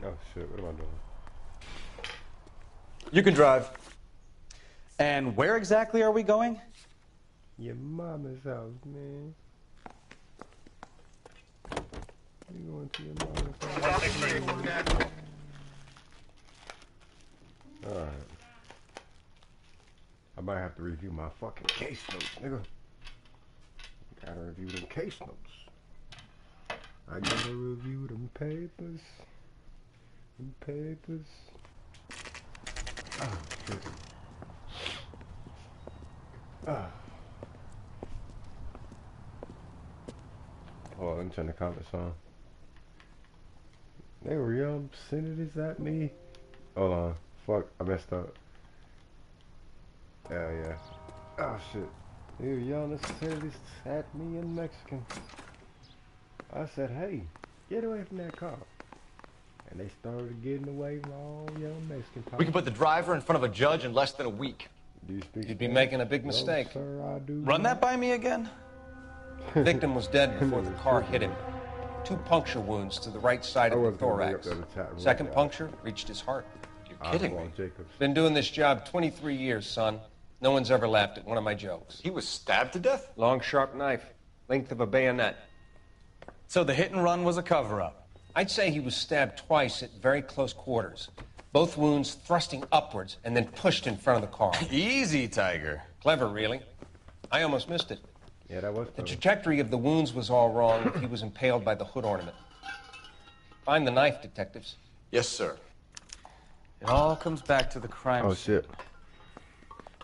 Oh shit, what am I doing? You can drive. And where exactly are we going? Your mama's house, man. You going to your mama's house? Alright. I might have to review my fucking case notes, nigga. Gotta review them case notes. I gotta review them papers. Them papers. Oh, shit. Ah. Oh, let me turn the comments on. They were young senators at me. Hold on. Fuck, I messed up. Hell yeah. Oh shit. They were young senators at me in Mexican. I said, hey, get away from that car. And they started getting away from all young Mexican We can put the driver in front of a judge in less than a week. Do you speak You'd be Spanish? making a big mistake. No, sir, I do Run not. that by me again? The victim was dead before the car hit him. 2 puncture wounds to the right side of the thorax. Second puncture reached his heart. You're kidding me. Been doing this job 23 years, son. No one's ever laughed at one of my jokes. He was stabbed to death? Long, sharp knife. Length of a bayonet. So the hit and run was a cover-up? I'd say he was stabbed twice at very close quarters. Both wounds thrusting upwards and then pushed in front of the car. Easy, Tiger. Clever, really. I almost missed it. Yeah, that was The close. trajectory of the wounds was all wrong if he was impaled by the hood ornament. Find the knife, detectives. Yes, sir. It all comes back to the crime. Oh shit.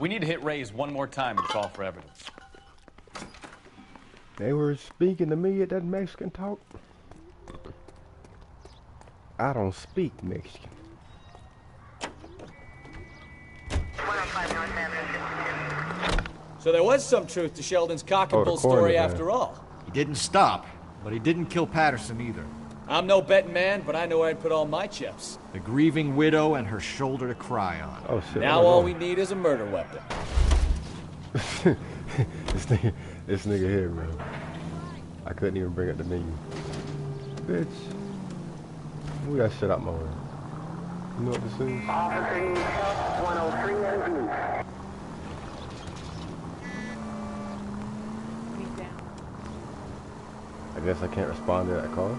We need to hit Ray's one more time and call for evidence. They were speaking to me at that Mexican talk. I don't speak Mexican. So there was some truth to Sheldon's cock and Oh, the bull coroner story guy. after all. He didn't stop, but he didn't kill Patterson either. I'm no betting man, but I know where I'd put all my chips. The grieving widow and her shoulder to cry on. Oh shit. Now all we need is a murder weapon. This nigga here, bro. I couldn't even bring up the menu. Bitch. Move that shit out my way. You know what this is? Officer 103 and I guess I can't respond to that call.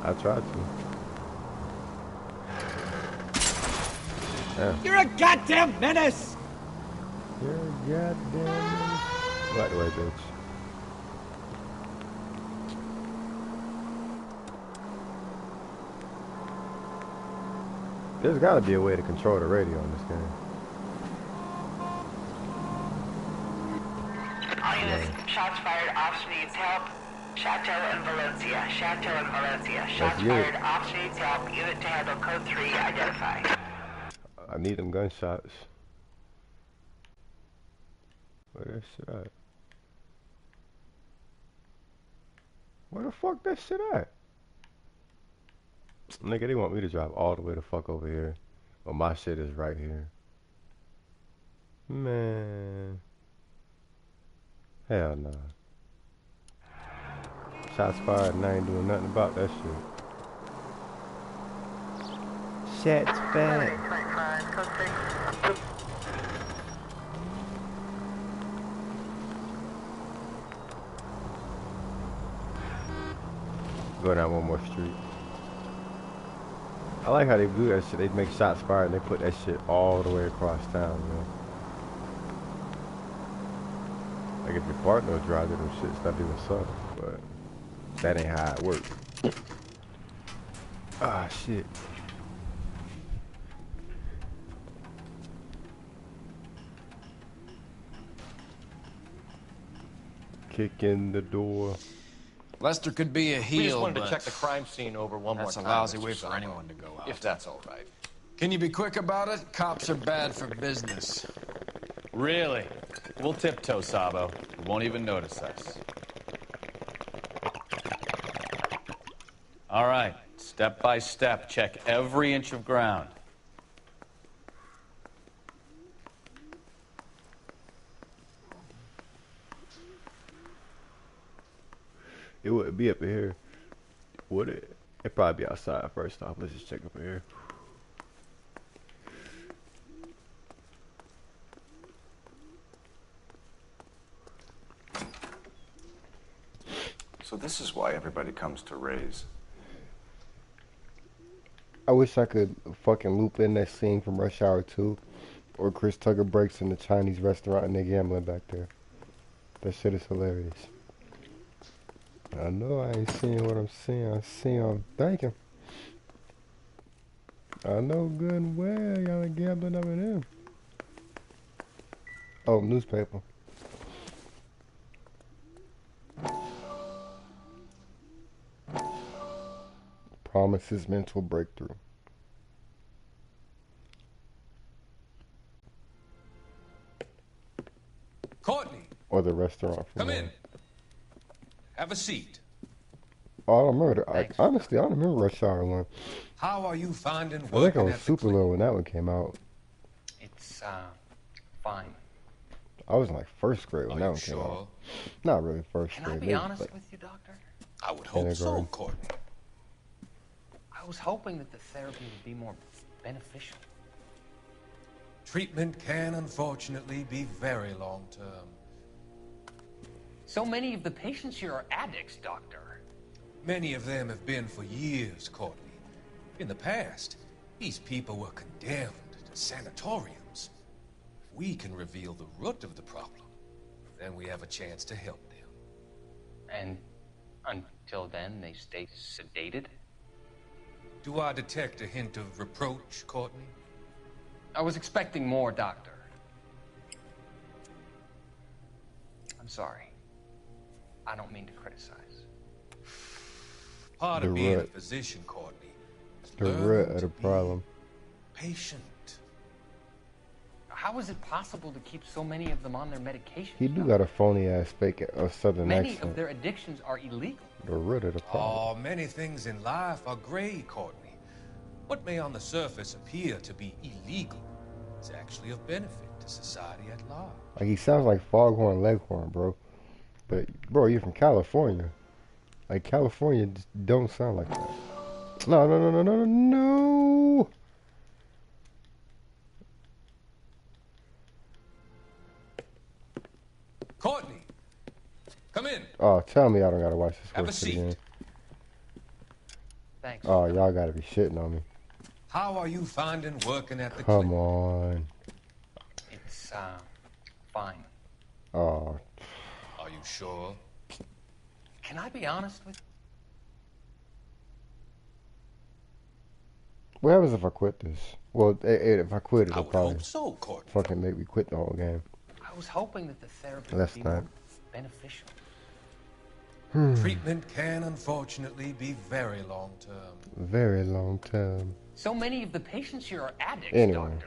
I tried to. Yeah. You're a goddamn menace! You're a goddamn. Right away, bitch. There's gotta be a way to control the radio in this game. all units, shots fired, officer needs help. Chateau and Valencia. Chateau and Valencia. Shots fired, officer needs help. Unit to handle code 3, identify. I need them gunshots. Where that shit at? Where the fuck that shit at? Nigga, they want me to drive all the way the fuck over here. But my shit is right here. Man. Hell nah. Shots fired and I ain't doing nothing about that shit. Shots fired. Go down one more street. I like how they do that shit. They make shots fired and they put that shit all the way across town, you know. Like if your partner drives it, them shit's not even subtle, but that ain't how it works. Ah, shit. Kick in the door. Lester could be a heel, We just wanted but to check the crime scene over one more that's time. a lousy Mr. way for Sabo. anyone to go out. If that's all right. Can you be quick about it? Cops are bad for business. Really? We'll tiptoe, Sabo. You won't even notice us. All right, step by step, check every inch of ground. It wouldn't be up here, would it? It'd probably be outside first off. Let's just check over here. So this is why everybody comes to Ray's. I wish I could fucking loop in that scene from Rush Hour 2, or Chris Tucker breaks in the Chinese restaurant and they're gambling back there. That shit is hilarious. I know I ain't seeing what I'm seeing. I see I'm thinking. I know good and well y'all are gambling over there. Oh, newspaper. Promises mental breakthrough. Courtney! Or the restaurant. Come in. Have a seat. Oh, I don't remember. Honestly, I don't remember Rush Hour 1. How are you finding I think working I was at the super little when that one came out. It's, fine. I was in like first grade when that one came out. Not really first grade. Can I be honest with you, Doctor? I would hope so, Courtney. I was hoping that the therapy would be more beneficial. Treatment can unfortunately be very long-term. So many of the patients here are addicts, Doctor. Many of them have been for years, Courtney. In the past, these people were condemned to sanatoriums. If we can reveal the root of the problem, then we have a chance to help them. And until then, they stay sedated? Do I detect a hint of reproach, Courtney? I was expecting more, Doctor. I'm sorry. I don't mean to criticize. Part of being a physician, Courtney, is the root of the problem. Patient. How is it possible to keep so many of them on their medication? He do got a phony ass fake or southern Many accent. of their addictions are illegal. The root of the problem. Oh, many things in life are gray, Courtney. What may on the surface appear to be illegal is actually of benefit to society at large. Like he sounds like Foghorn Leghorn, bro. But bro, you're from California. Like California just don't sound like that. No, no, no, no, no, no. Courtney, come in. Oh, tell me I don't gotta watch this Have a shit seat. again. Thanks. Oh, y'all gotta be shitting on me. How are you finding working at the Come clinic? on. It's, fine. Oh. Are you sure? Can I be honest with you? What happens if I quit this? Well, if I quit, it'll probably hope so, Courtney. fucking make me quit the whole game. I was hoping that the therapy That's would be not. more beneficial. Treatment can unfortunately be very long-term. Very long time. So many of the patients here are addicts, Anyway. Doctor.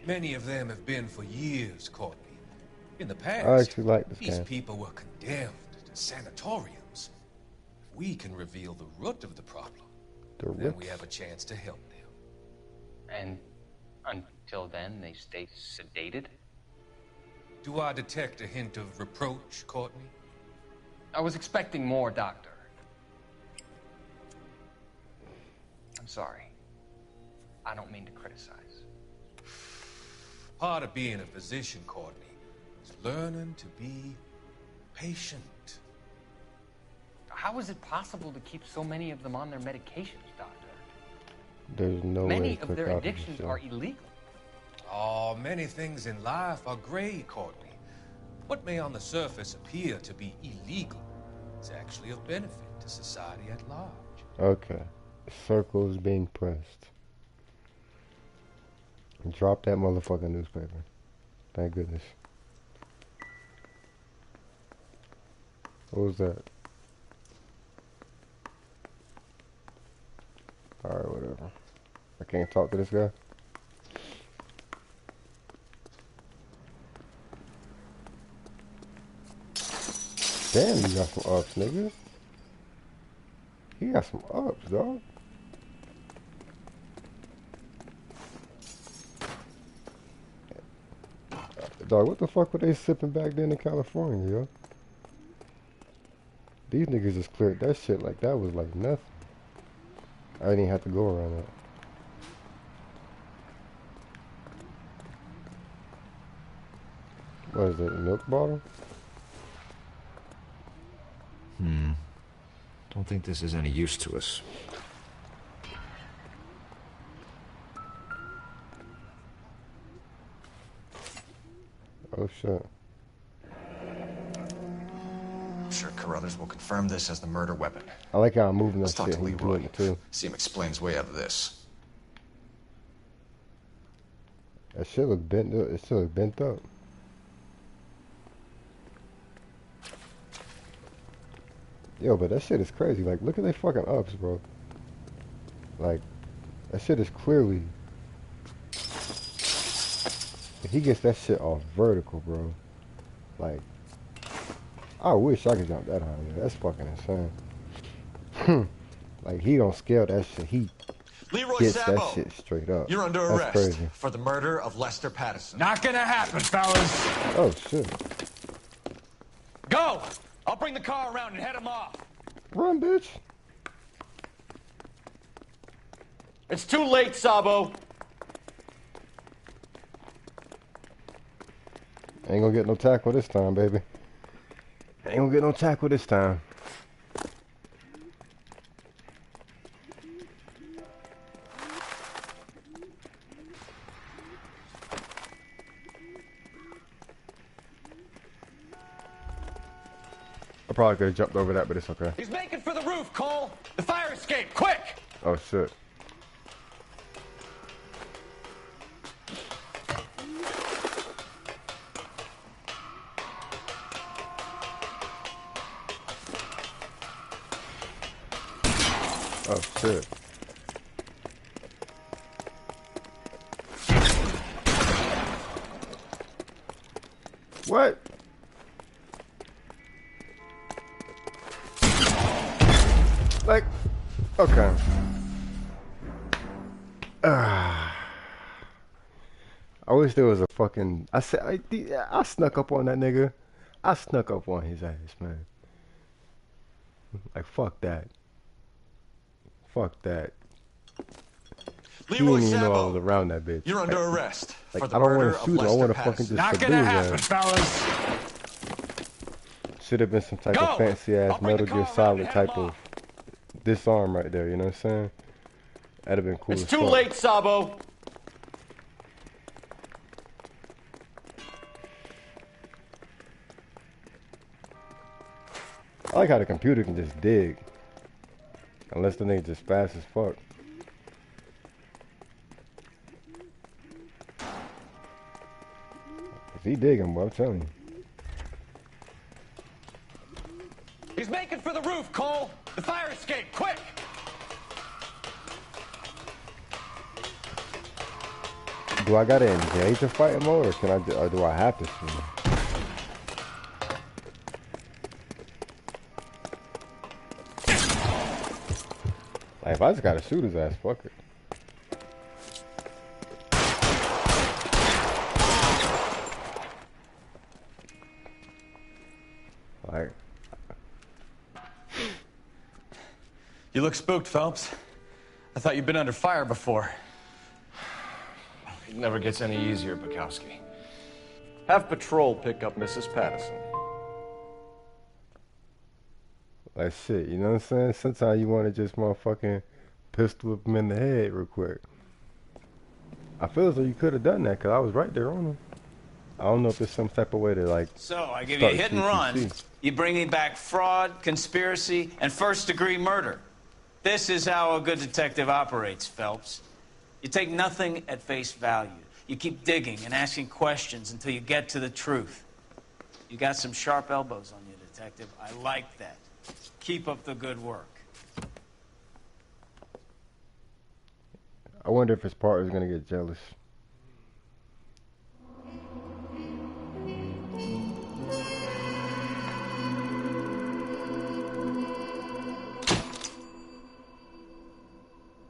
Many of them have been for years, Courtney. In the past, I actually like this these game. people were condemned to sanatoriums. If we can reveal the root of the problem, The then root. we have a chance to help them. And until then, they stay sedated? Do I detect a hint of reproach, Courtney? I was expecting more, Doctor. I'm sorry. I don't mean to criticize. Part of being a physician, Courtney, is learning to be patient. How is it possible to keep so many of them on their medications, Doctor? There's no way Many to of click their out of this addictions show. are illegal. Oh, many things in life are gray, Courtney. What may on the surface appear to be illegal is actually of benefit to society at large. Okay. Circle is being pressed. Drop that motherfucking newspaper. Thank goodness. What was that? Alright, whatever. I can't talk to this guy. Damn, you got some ups, nigga. He got some ups, dog. Dog, what the fuck were they sipping back then in California, yo? These niggas just cleared that shit like that was like nothing. I didn't even have to go around that. What is it, a milk bottle? Don't think this is any use to us. Oh shit. I'm sure Carruthers will confirm this as the murder weapon. I like how I'm moving Let's that talk shit. to He's Leroy. doing it too. See him explain his way out of this. That shit look bent up. It still look bent up. Yo, but that shit is crazy. Like, look at they fucking ups, bro. Like, that shit is clearly... If he gets that shit off vertical, bro. Like, I wish I could jump that high, man. That's fucking insane. Like, he don't scale that shit. He Leroy gets Sabo, that shit straight up. you're under That's arrest crazy. for the murder of Lester Patterson. Not gonna happen, fellas. Oh, shit. Go! I'll bring the car around and head him off. Run, bitch. It's too late, Sabo. Ain't gonna get no tackle this time, baby. Ain't gonna get no tackle this time. I probably could have jumped over that, but it's okay. He's making for the roof, Cole. The fire escape, quick! Oh, shit. Oh, shit. What? Like, okay. I wish there was a fucking... I snuck up on that nigga. I snuck up on his ass, man. Like, fuck that. Fuck that. He Leroy didn't even know I was Sabo, around that bitch. you're under arrest Like, for the I don't murder want to of shoot him. I Lester want to fucking Patterson. just Not subdue gonna his happen, ass. fellas. Should have been some type Go! of fancy ass I'll bring Metal the Gear car around Solid and head type him of off. disarm right there, you know what I'm saying? That'd have been cool It's as too fuck. late, Sabo. I like how the computer can just dig. Unless the nigga just fast as fuck. If he digging, boy, I'm telling you. He's making for the roof, Cole. The fire escape, quick! Do I gotta engage in fighting mode, or can I? Or do I have to shoot him? Like, if I just gotta shoot his ass, fuck it. Like, You look spooked, Phelps. I thought you'd been under fire before. It never gets any easier, Bukowski. Have patrol pick up Mrs. Patterson. like shit, you know what I'm saying? Sometimes you want to just motherfucking pistol whip him in the head real quick. I feel as though you could have done that, because I was right there on him. I don't know if there's some type of way to, like... So, I give you a hit and run. CPC. You bring me back fraud, conspiracy, and first-degree murder. This is how a good detective operates, Phelps. You take nothing at face value. You keep digging and asking questions until you get to the truth. You got some sharp elbows on you, detective. I like that. Keep up the good work. I wonder if his partner's gonna get jealous.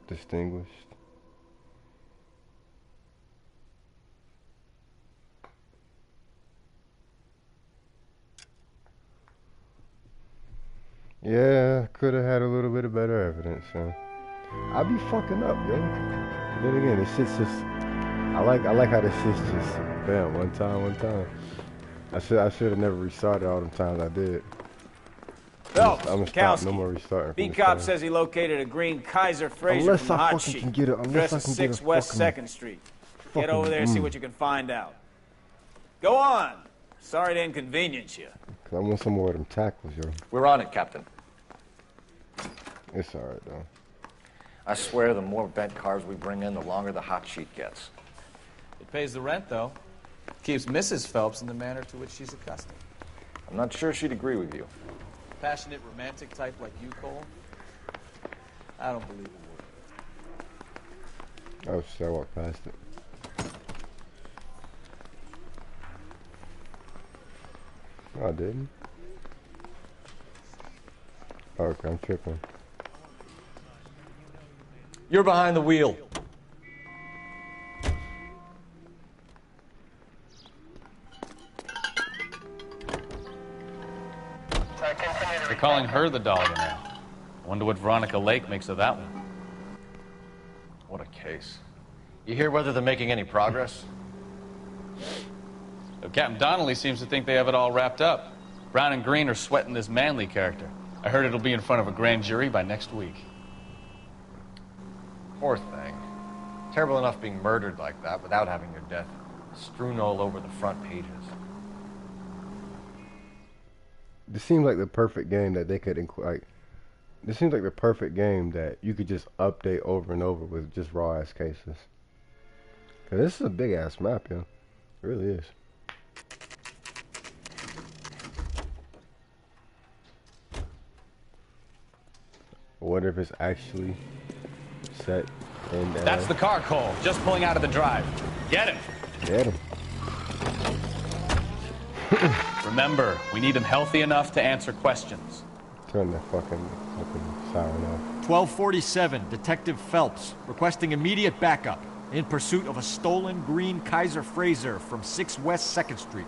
Distinguished. Yeah, could have had a little bit of better evidence, huh? I be fucking up, yo. Then again, this shit's just. I like how this shit's just. Bam, one time. I should have never restarted all them times I did. Phelps, I'm gonna stop. No more restarting. B-Cop says he located a green Kaiser Fraser from the hot sheet. Address is 6 West 2nd Street. Get over there and see what you can find out. Go on. Sorry to inconvenience you. I want some more of them tackles, yo. We're on it, Captain. It's alright, though. I swear the more bent cars we bring in, the longer the hot sheet gets. It pays the rent, though. Keeps Mrs. Phelps in the manner to which she's accustomed. I'm not sure she'd agree with you. Passionate, romantic type like you, Cole? I don't believe a word. Oh shit, I walked past it. No, I didn't. Okay, I'm tripping. You're behind the wheel. They're calling her the Dahlia now. I wonder what Veronica Lake makes of that one. What a case. You hear whether they're making any progress? Captain Donnelly seems to think they have it all wrapped up. Brown and Green are sweating this Manley character. I heard it'll be in front of a grand jury by next week. Poor thing. Terrible enough being murdered like that without having your death strewn all over the front pages. This seems like the perfect game that they could this seems like the perfect game that you could just update over and over with just raw ass cases. Cause this is a big ass map, yo. It really is. I wonder if it's actually set in. That's the car, Cole. Just pulling out of the drive. Get him. Get him. Remember, we need him healthy enough to answer questions. Turn the fucking siren off. 1247, Detective Phelps, requesting immediate backup in pursuit of a stolen green Kaiser Fraser from 6 West 2nd Street.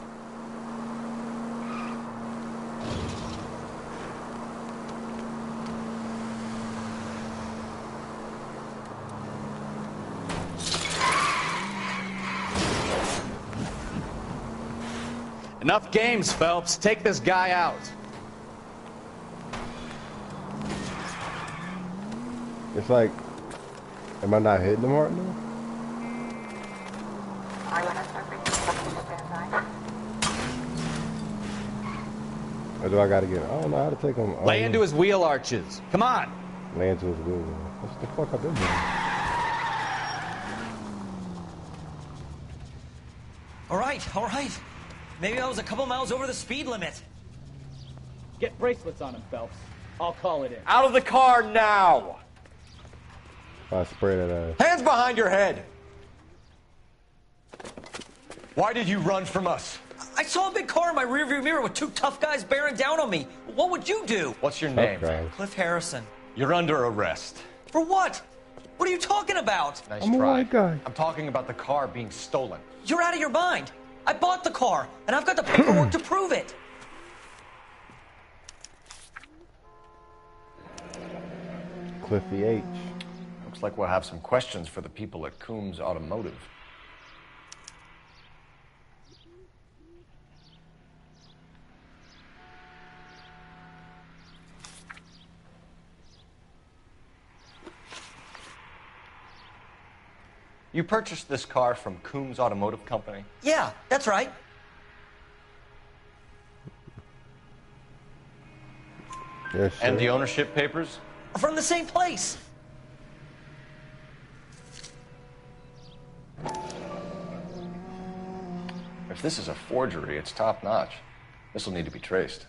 Enough games, Phelps. Take this guy out. It's like, am I not hitting them hard enough? Or do I gotta get? I don't know how to take them. Lay into his wheel arches. Come on. Lay into his wheel. What the fuck I've been doing? All right. Maybe I was a couple miles over the speed limit. Get bracelets on him, Phelps. I'll call it in. Out of the car now! I spray that ass. Hands behind your head! Why did you run from us? I saw a big car in my rearview mirror with 2 tough guys bearing down on me. What would you do? What's your name? Cliff Harrison. You're under arrest. For what? What are you talking about? Nice I'm a try. white guy. I'm talking about the car being stolen. You're out of your mind. I bought the car, and I've got the paperwork to prove it. Cliffy H. Looks like we'll have some questions for the people at Coombs Automotive. You purchased this car from Coombs Automotive Company? Yeah, that's right. Yes, sir. And the ownership papers? From the same place. If this is a forgery, it's top-notch. This will need to be traced.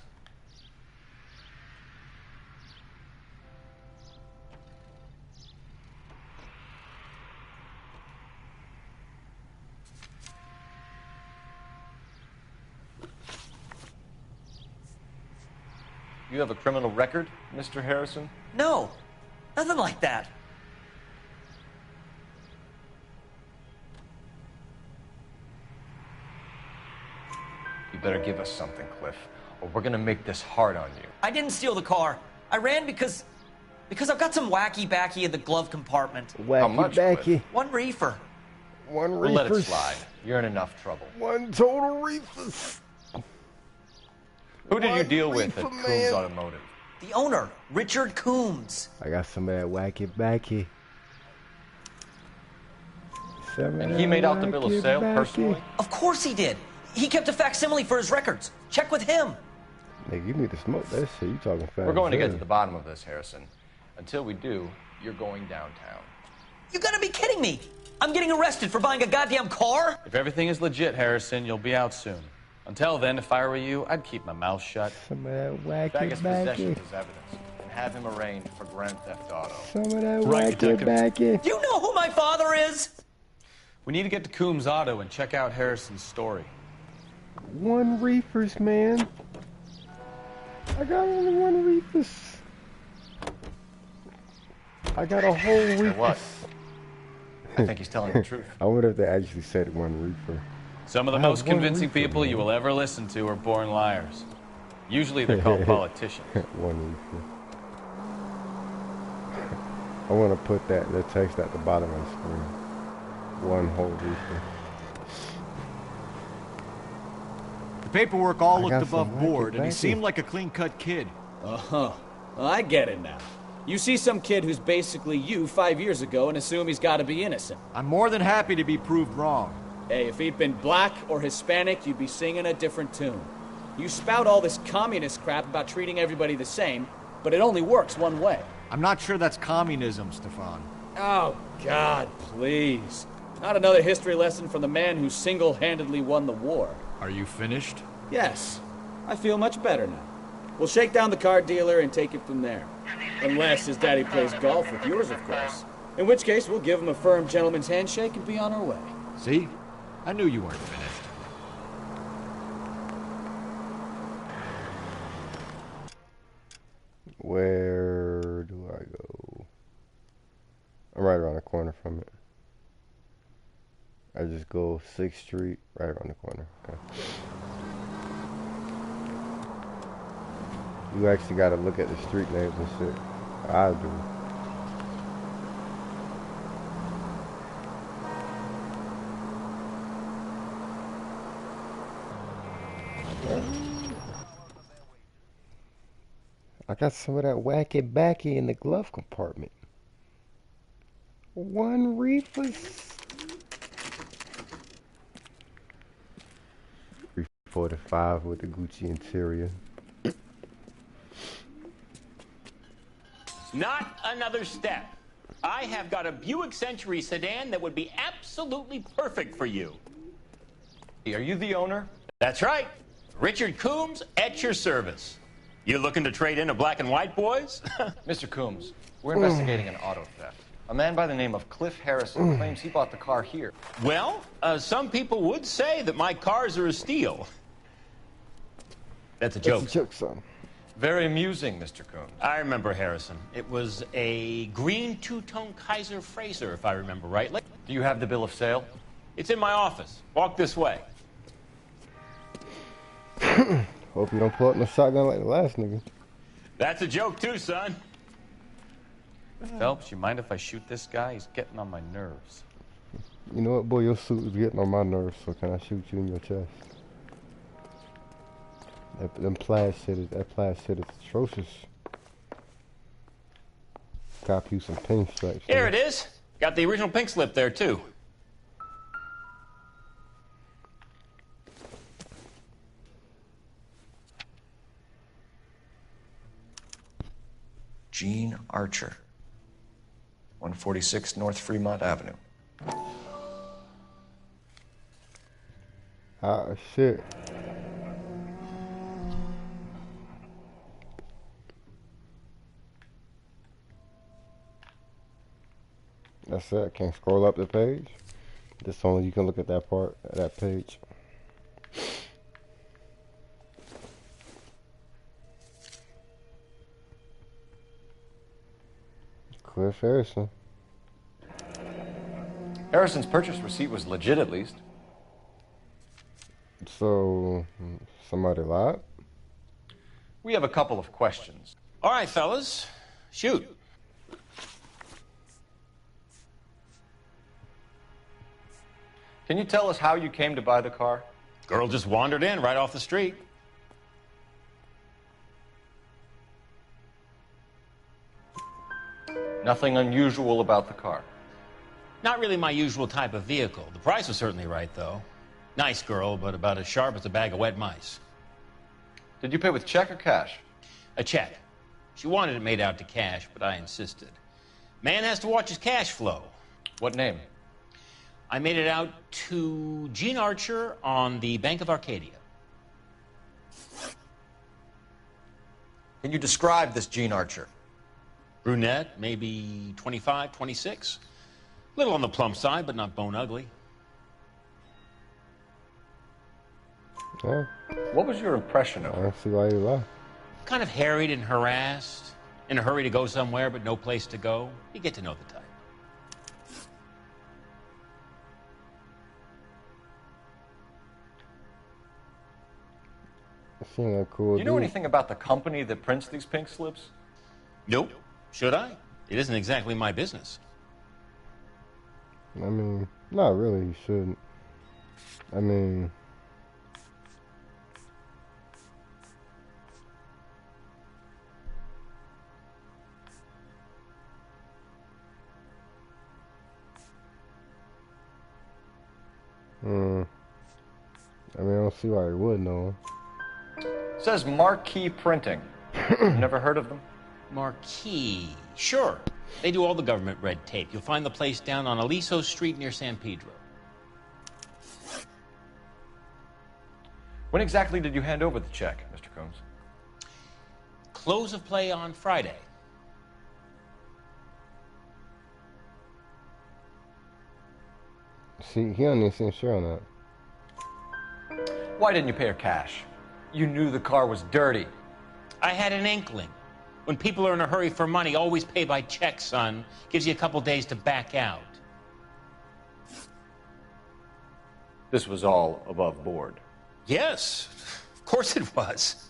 You have a criminal record, Mr. Harrison? No, nothing like that. You better give us something, Cliff, or we're gonna make this hard on you. I didn't steal the car. I ran because Because I've got some wacky-backy in the glove compartment. Wacky-backy. One reefer. One reefer. We'll let it slide. You're in enough trouble. One total reefer. Who did you deal with at Coombs Automotive? The owner, Richard Coombs. I got some of that wacky-backy. And he made out the bill of sale personally? Of course he did. He kept a facsimile for his records. Check with him. Nigga, you need to smoke that shit. You talking fast. We're going to get to the bottom of this, Harrison. Until we do, you're going downtown. You gotta be kidding me. I'm getting arrested for buying a goddamn car? If everything is legit, Harrison, you'll be out soon. Until then, if I were you, I'd keep my mouth shut. Some of that wacky-backy. Bag his possessions as evidence and have him arraigned for grand theft auto. Some of that wacky-backy. Do you know who my father is? We need to get to Coombs Auto and check out Harrison's story. One reefers, man. I got only one reefers. I got a whole reefers. What? I think he's telling the truth. I wonder if they actually said one reefer. Some of the most convincing people you will ever listen to are born liars. Usually they're called politicians. One reefer. I want to put the text at the bottom of the screen. One whole reefer. The paperwork all looked above board, and he seemed like a clean-cut kid. Uh-huh. I get it now. You see some kid who's basically you 5 years ago and assume he's got to be innocent. I'm more than happy to be proved wrong. Hey, if he'd been black or Hispanic, you'd be singing a different tune. You spout all this communist crap about treating everybody the same, but it only works one way. I'm not sure that's communism, Stefan. Oh, God, please. Not another history lesson from the man who single-handedly won the war. Are you finished? Yes. I feel much better now. We'll shake down the car dealer and take it from there. Unless his daddy plays golf with yours, of course. In which case, we'll give him a firm gentleman's handshake and be on our way. See? I knew you weren't finished. Where do I go? I'm right around the corner from it. I just go 6th Street, right around the corner. Okay. You actually got to look at the street names and shit. I do. I got some of that wacky-backy in the glove compartment. One reefers. 345 with the Gucci interior. Not another step. I have got a Buick Century sedan that would be absolutely perfect for you. Are you the owner? That's right. Richard Coombs at your service. You looking to trade in a black and white, boys? Mr. Coombs, we're investigating an auto theft. A man by the name of Cliff Harrison claims he bought the car here. Well, some people would say that my cars are a steal. That's a joke. That's a joke, son. Very amusing, Mr. Coombs. I remember Harrison. It was a green two-tone Kaiser Frazer, if I remember rightly. Do you have the bill of sale? It's in my office. Walk this way. Hope you don't pull up no shotgun like the last nigga. That's a joke too, son. Phelps, you mind if I shoot this guy? He's getting on my nerves. You know what, boy? Your suit is getting on my nerves, so can I shoot you in your chest? That plaid shit is atrocious. Cop you some pink stripes. Here it is. Got the original pink slip there, too. Gene Archer, 146 North Fremont Avenue. Ah, shit. That's it. Can't scroll up the page. This only you can look at that part, that page. Cliff Harrison. Harrison's purchase receipt was legit, at least. So, somebody lied? We have a couple of questions. All right, fellas. Shoot. Can you tell us how you came to buy the car? Girl just wandered in right off the street. Nothing unusual about the car. Not really my usual type of vehicle. The price was certainly right, though. Nice girl, but about as sharp as a bag of wet mice. Did you pay with check or cash? A check. She wanted it made out to cash, but I insisted. Man has to watch his cash flow. What name? I made it out to Gene Archer on the Bank of Arcadia. Can you describe this Gene Archer? Brunette, maybe 25, 26. A little on the plump side, but not bone ugly. Yeah. What was your impression of her? I don't see why you lie. Kind of harried and harassed. In a hurry to go somewhere, but no place to go. You get to know the type. Seemed like cool. Do you know anything about the company that prints these pink slips? Nope. Should I? It isn't exactly my business. I mean, not really. You shouldn't. I mean, I don't see why you would know. It says Marquee Printing. Never heard of them? Marquee. Sure. They do all the government red tape. You'll find the place down on Aliso Street near San Pedro. When exactly did you hand over the check, Mr. Combs? Close of play on Friday. See, he don't even seem sure on that. Why didn't you pay her cash? You knew the car was dirty. I had an inkling. When people are in a hurry for money, always pay by check, son. Gives you a couple days to back out. This was all above board. Yes, of course it was.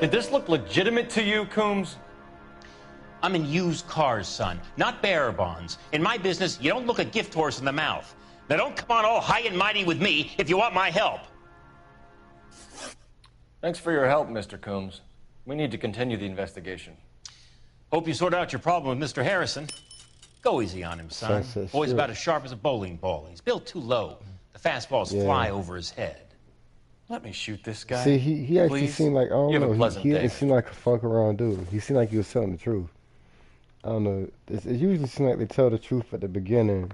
Did this look legitimate to you, Coombs? I'm in used cars, son, not bearer bonds. In my business, you don't look a gift horse in the mouth. Now don't come on all high and mighty with me if you want my help. Thanks for your help, Mr. Coombs. We need to continue the investigation. Hope you sort out your problem with Mr. Harrison. Go easy on him, son. Boy's about as sharp as a bowling ball. He's built too low. The fastballs fly over his head. Let me shoot this guy. See, he actually seemed like, I don't know, he didn't seem like a fuck around dude. He seemed like he was telling the truth. I don't know. It usually seems like they tell the truth at the beginning,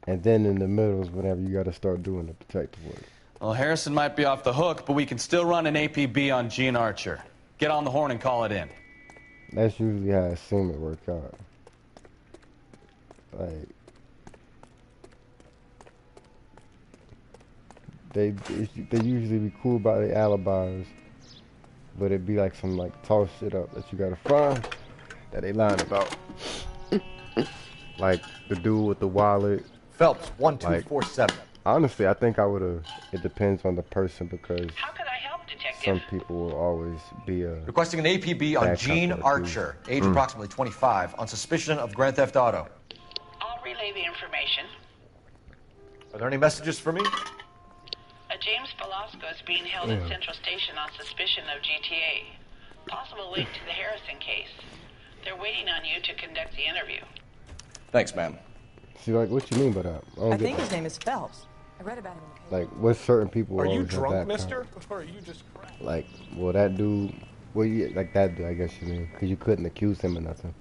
and then in the middle is whenever you got to start doing the detective work. Well, Harrison might be off the hook, but we can still run an APB on Gene Archer. Get on the horn and call it in. That's usually how it seemed to work out. Like, they usually be cool about their alibis, but it'd be like some like toss shit up that you gotta find that they lying about. Like the dude with the wallet. Phelps 1247. Like, honestly, I think I would have. It depends on the person because How can I help, Detective? some people will always be requesting an APB on Gene Archer, age approximately 25, on suspicion of grand theft auto. I'll relay the information. Are there any messages for me? James Velasco is being held at Central Station on suspicion of GTA. Possible link to the Harrison case. They're waiting on you to conduct the interview. Thanks, ma'am. See, like, what you mean by that? I think his name is Phelps. I read about him in the paper. Like, what certain people Are you always have drunk, that mister? Or are you just cracked? Like, well, that dude, well, yeah, like that dude, I guess you mean, because you couldn't accuse him of nothing.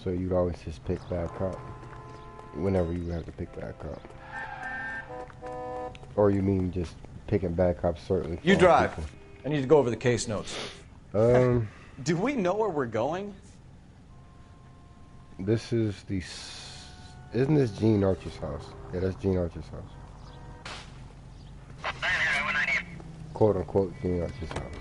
So you'd always just pick bad cop whenever you have to pick bad cop. Or you mean just picking bad cops certainly? You drive. People. I need to go over the case notes. Do we know where we're going? This is the... Isn't this Gene Archer's house? Yeah, that's Gene Archer's house. Quote unquote Gene Archer's house.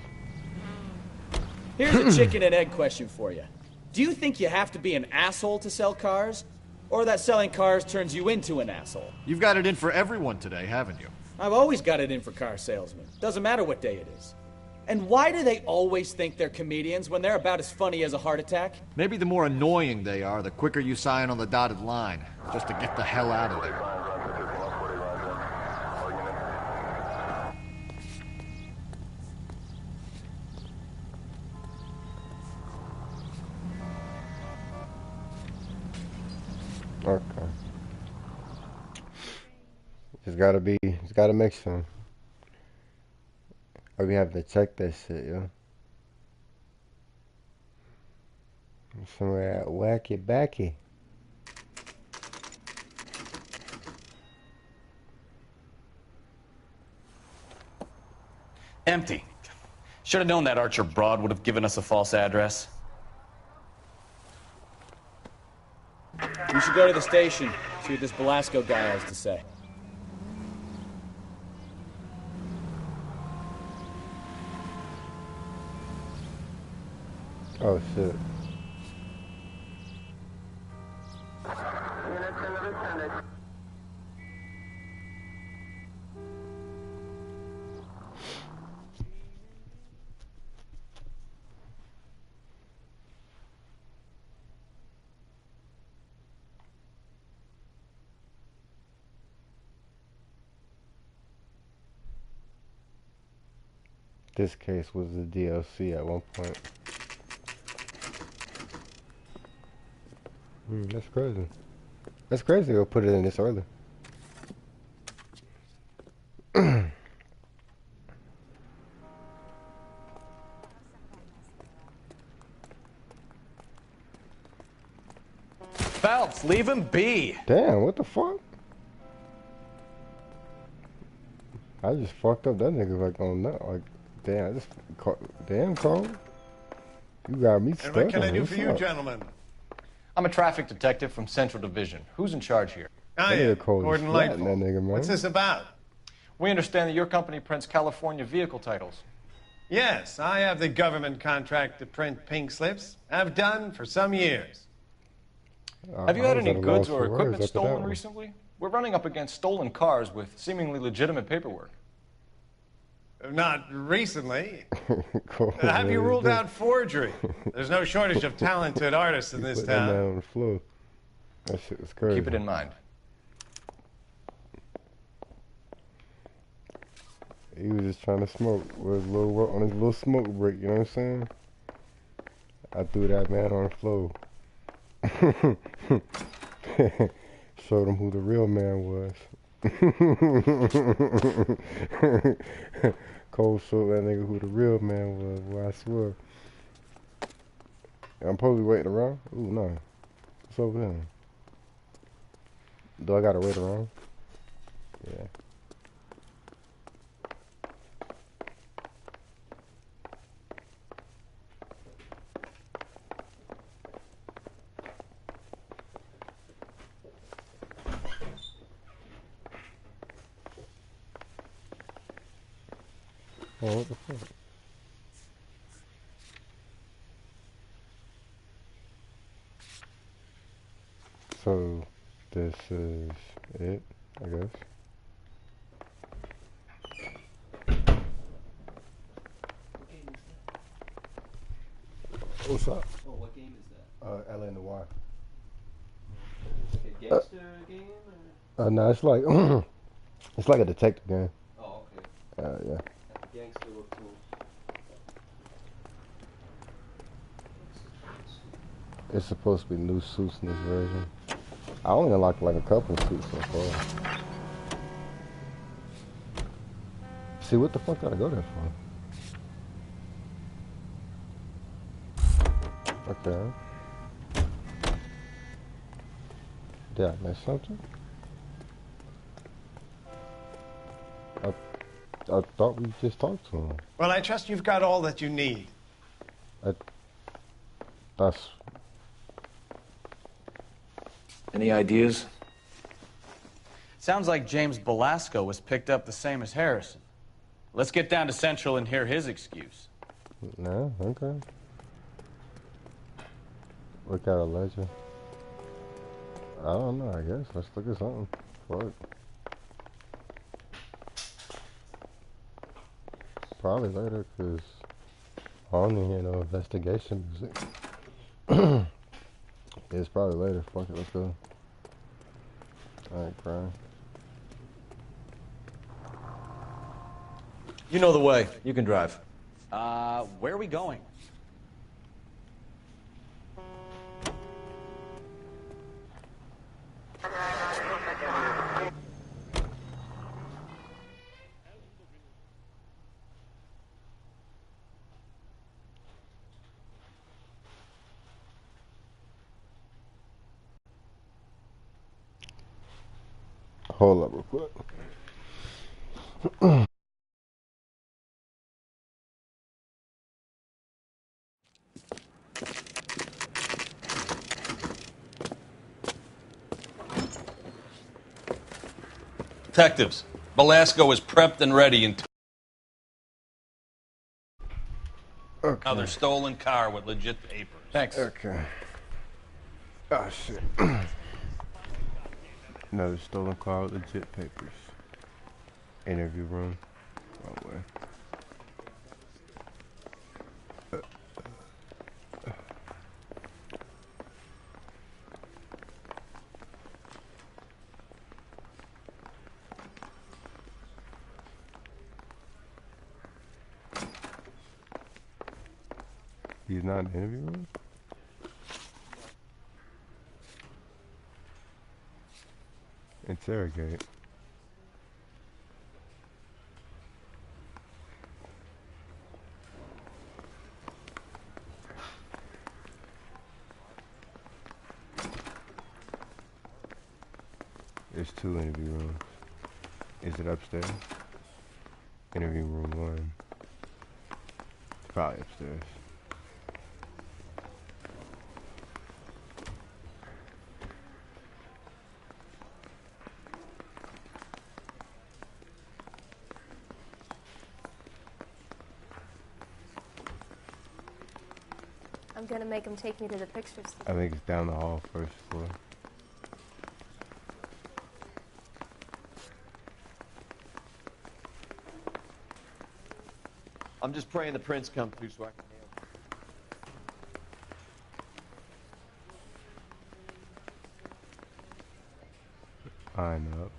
Here's a chicken and egg question for you. Do you think you have to be an asshole to sell cars? Or that selling cars turns you into an asshole. You've got it in for everyone today, haven't you? I've always got it in for car salesmen. Doesn't matter what day it is. And why do they always think they're comedians when they're about as funny as a heart attack? Maybe the more annoying they are, the quicker you sign on the dotted line, just to get the hell out of there. Okay. It's gotta make some. Or we have to check that shit, yo. Somewhere at wacky backy. Empty. Should have known that Archer broad would have given us a false address. We should go to the station, see what this Velasco guy has to say. Oh shit. This case was the DLC at one point. That's crazy. That's crazy they'll put it in this early. Phelps, leave him be. Damn, what the fuck? I just fucked up that nigga like on that. Like, damn, I just damn, Cole. You got me stuck. And what can I do for you, gentlemen? I'm a traffic detective from Central Division. Who's in charge here? Oh, yeah, Gordon Lightfoot. What's this about? We understand that your company prints California vehicle titles. Yes, I have the government contract to print pink slips. I've done for some years. Have you had any goods or equipment stolen recently? We're running up against stolen cars with seemingly legitimate paperwork. Not recently. Have you ruled out forgery? There's no shortage of talented artists in this town. That on the floor. That shit was crazy. Keep it in mind. He was just trying to smoke with his little work on his little smoke break. You know what I'm saying? I threw that man on the floor. Showed him who the real man was. Cole showed that nigga who the real man was, boy, I swear. I'm probably waiting around? Ooh, no. It's over there. Do I gotta wait around? Yeah. Oh, what the fuck? So, this is it, I guess. What's up? Oh, what game is that? LA Noire. Like a gangster game? Or? No, it's like, it's like a detective game. Oh, okay. Yeah. Gangster look cool. It's supposed to be new suits in this version. I only unlocked like a couple of suits so far. See, what the fuck did I go there for? Okay. Did I miss something? I thought we just talked to him. Well, I trust you've got all that you need. That's... Any ideas? Sounds like James Velasco was picked up the same as Harrison. Let's get down to Central and hear his excuse. No, okay. Look at a legend. don't know, I guess. Let's look at something. Fuck. Probably later, because I don't even hear no investigation music. It's probably later. Fuck it, let's go. Alright, crying. You know the way. You can drive. Where are we going? Hold up real quick. Detectives, Belasco is prepped and ready in another stolen car with legit papers. Thanks. Okay. Oh, shit. Another stolen car with legit papers. Interview room. Wrong way. He's not in the interview room? Interrogate. There's 2 interview rooms. Is it upstairs? Interview room 1. It's probably upstairs. I'm gonna make him take me to the pictures. I think it's down the hall, first floor. I'm just praying the prints come through so I can nail. Line up.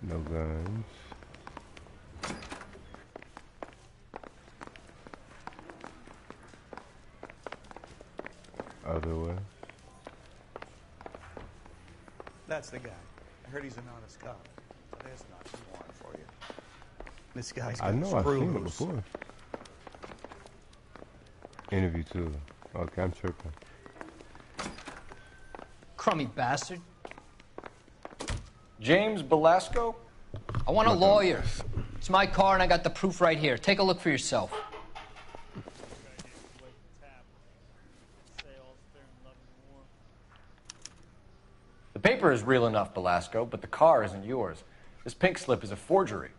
No guns. Other way. That's the guy. I heard he's an honest cop. But there's nothing more for you. This guy's got I know I've screw seen it loose. before. Interview 2. Okay, I'm tripping. Crummy bastard. James Belasco? I want a lawyer. It's my car and I got the proof right here. Take a look for yourself. The paper is real enough, Belasco, but the car isn't yours. This pink slip is a forgery.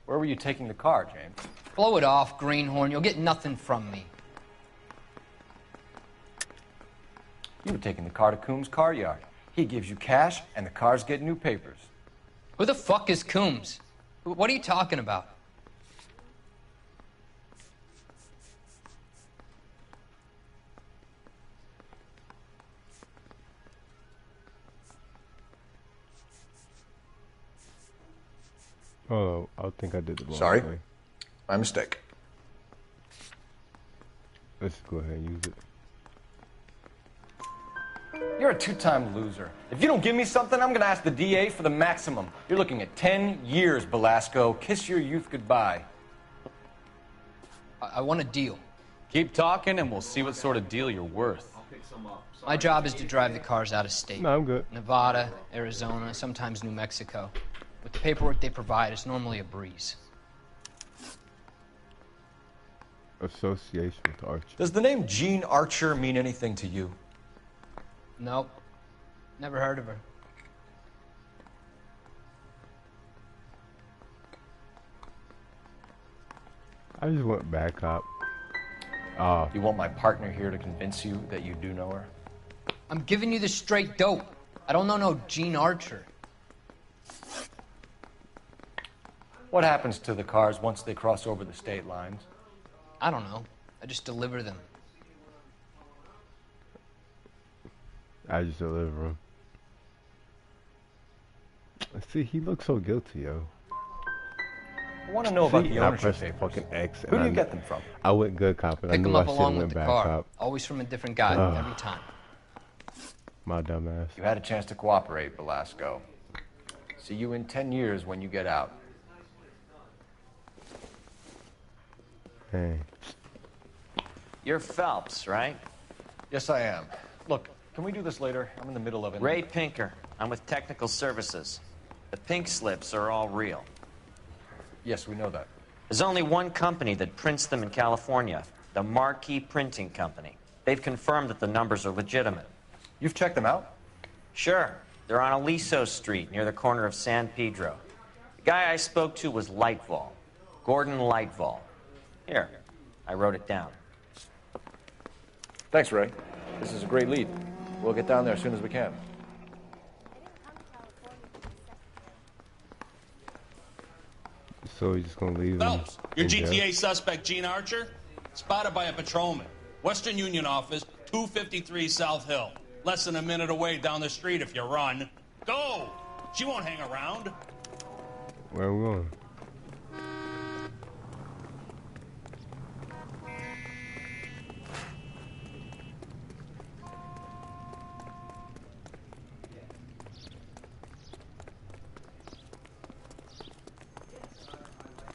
Where were you taking the car, James? Blow it off, greenhorn. You'll get nothing from me. You were taking the car to Coombs' car yard. He gives you cash, and the cars get new papers. Who the fuck is Coombs? What are you talking about? Oh, I think I did the wrong Sorry. way. My mistake. Let's go ahead and use it. You're a 2-time loser. If you don't give me something, I'm gonna ask the DA for the maximum. You're looking at 10 years, Belasco. Kiss your youth goodbye. I want a deal. Keep talking and we'll see what sort of deal you're worth. My job is to drive the cars out of state. No, I'm good. Nevada, Arizona, sometimes New Mexico. With the paperwork they provide, it's normally a breeze. Association with Archer. Does the name Gene Archer mean anything to you? Nope. Never heard of her. I just went back up. You want my partner here to convince you that you do know her? I'm giving you the straight dope. I don't know no Gene Archer. What happens to the cars once they cross over the state lines? I don't know. I just deliver them. I just deliver them. See, he looks so guilty, yo. I want to know about the ownership papers. Fucking X. Who do you get them from? I went good cop, and I Pick knew them up I along should with went the bad car. cop. Always from a different guy, every time. My dumb ass. You had a chance to cooperate, Belasco. See you in 10 years when you get out. Hey. You're Phelps, right? Yes, I am. Look, can we do this later? I'm in the middle of it. Ray Pinker. I'm with Technical Services. The pink slips are all real. Yes, we know that. There's only one company that prints them in California, the Marquee Printing Company. They've confirmed that the numbers are legitimate. You've checked them out? Sure. They're on Aliso Street, near the corner of San Pedro. The guy I spoke to was Lightval. Gordon Lightval. Here, I wrote it down. Thanks, Ray. This is a great lead. We'll get down there as soon as we can. So he's just gonna leave Phelps, your in jail? GTA suspect, Gene Archer, spotted by a patrolman. Western Union office, 253 South Hill. Less than a minute away down the street if you run. Go! She won't hang around. Where are we going?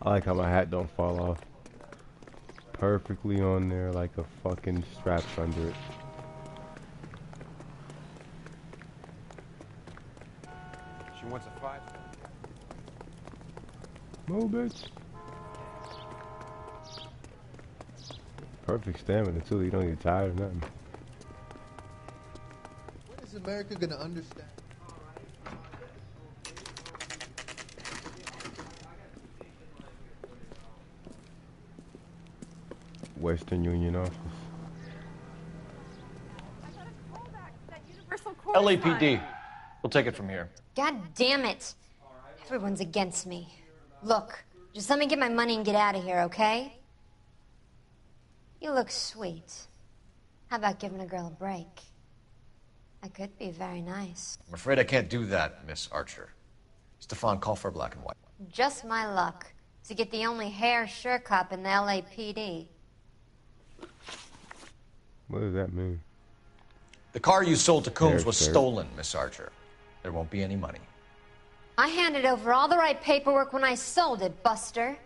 I like how my hat don't fall off. Perfectly on there like a fucking straps under it. She wants a 5. No, bitch. Perfect stamina too. You don't get tired or nothing. When is America gonna understand? Western Union office. LAPD. We'll take it from here. God damn it. Everyone's against me. Look, just let me get my money and get out of here, okay? You look sweet. How about giving a girl a break? I could be very nice. I'm afraid I can't do that, Miss Archer. Stefan, call for black and white. Just my luck to get the only hair sure cop in the LAPD. What does that mean? The car you sold to Coombs was sir. stolen, Miss Archer. There won't be any money. I handed over all the right paperwork when I sold it, Buster.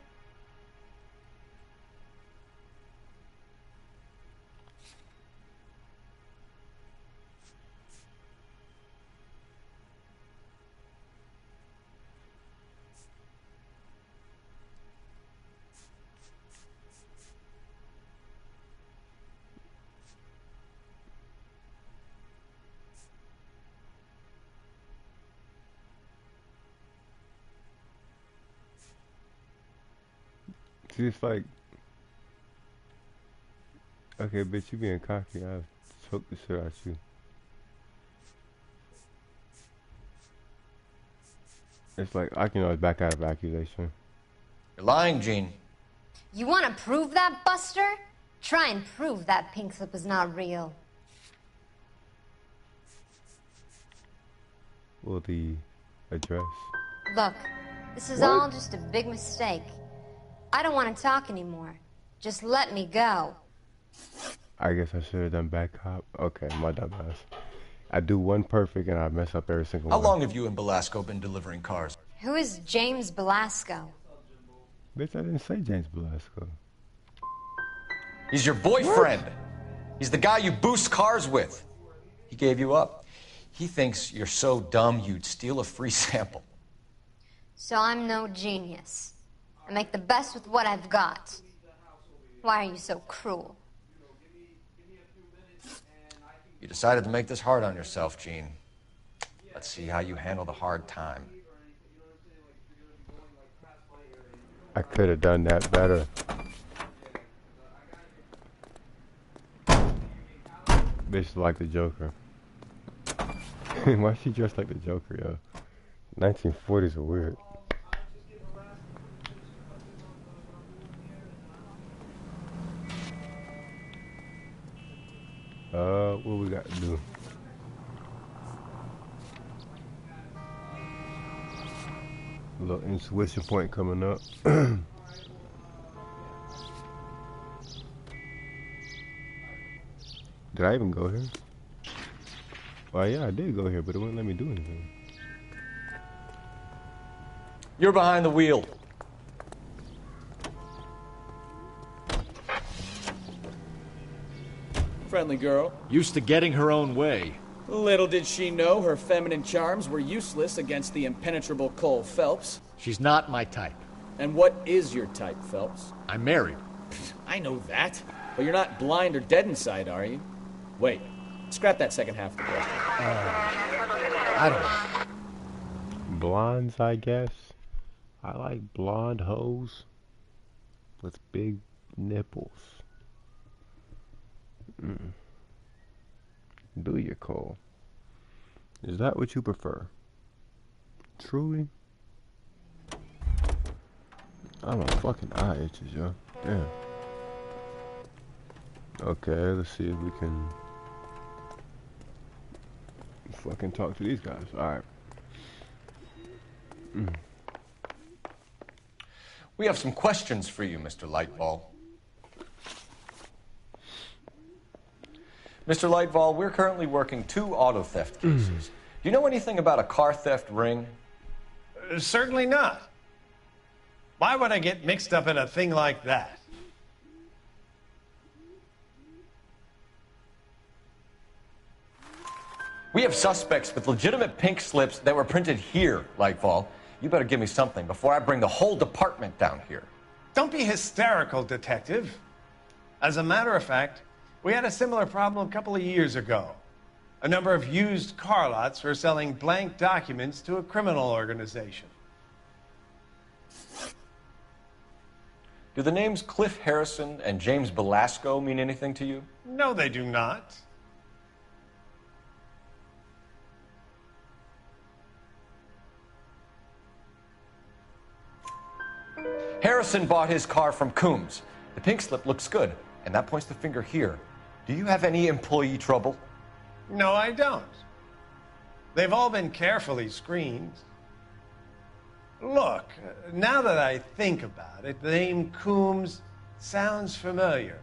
It's like, okay, bitch, you being cocky. I'll choke the shit out you. It's like, I can always back out of accusation. You're lying, Gene. You want to prove that, Buster? Try and prove that pink slip is not real. Well, the address. Look, this is What? all just a big mistake. I don't want to talk anymore. Just let me go. I guess I should have done back cop. Okay, my dumb ass. I do one perfect and I mess up every single How one. long have you and Belasco been delivering cars? Who is James Belasco? Bitch, I didn't say James Belasco. He's your boyfriend. He's the guy you boost cars with. He gave you up. He thinks you're so dumb you'd steal a free sample. So I'm no genius. I make the best with what I've got. Why are you so cruel? You decided to make this hard on yourself, Gene. Let's see how you handle the hard time. I could have done that better. Bitch like the Joker. Why is she dressed like the Joker, yo? 1940s are weird. What we got to do? A little intuition point coming up. Did I even go here? Well, yeah, I did go here, but it wouldn't let me do anything. You're behind the wheel. Friendly girl. Used to getting her own way. Little did she know her feminine charms were useless against the impenetrable Cole Phelps. She's not my type. And what is your type, Phelps? I'm married. I know that. But you're not blind or dead inside, are you? Wait. Scrap that second half of the question. I don't know. Blondes, I guess. I like blonde hoes with big nipples. Do you, Cole? Is that what you prefer? Truly? Oh, my fucking eye itches, yo. Damn. Okay, let's see if we can fucking talk to these guys. Alright. We have some questions for you, Mr. Lightball. Mr. Lightball, we're currently working 2 auto theft cases. Do you know anything about a car theft ring? Certainly not. Why would I get mixed up in a thing like that? We have suspects with legitimate pink slips that were printed here, Lightball. You better give me something before I bring the whole department down here. Don't be hysterical, Detective. As a matter of fact, we had a similar problem a couple of years ago. A number of used car lots were selling blank documents to a criminal organization. Do the names Cliff Harrison and James Belasco mean anything to you? No, they do not. Harrison bought his car from Coombs. The pink slip looks good, and that points the finger here. Do you have any employee trouble? No, I don't. They've all been carefully screened. Look, now that I think about it, the name Coombs sounds familiar.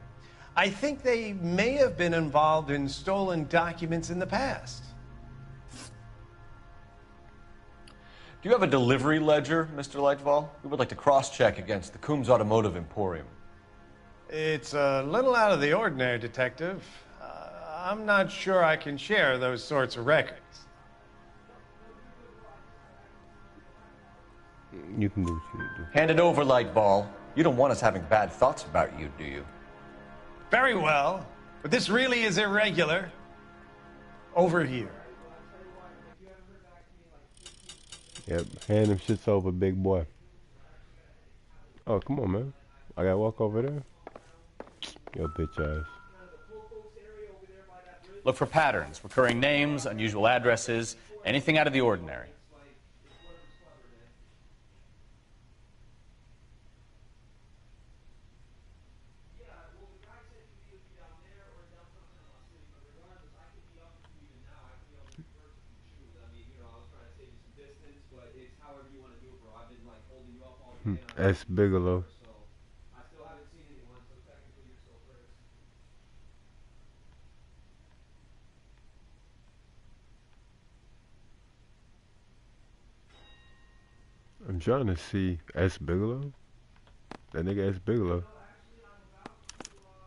I think they may have been involved in stolen documents in the past. Do you have a delivery ledger, Mr. Lightball? We would like to cross-check against the Coombs Automotive Emporium. It's a little out of the ordinary, Detective. I'm not sure I can share those sorts of records. You can do what you do. Hand it over, Lightball. You don't want us having bad thoughts about you, do you? Very well, but this really is irregular. Over here. Yep, hand them shits over, big boy. Oh, come on, man. I gotta walk over there? Yo, bitch ass. Look for patterns, recurring names, unusual addresses, anything out of the ordinary. S. Bigelow. I'm trying to see S. Bigelow. That nigga S. Bigelow.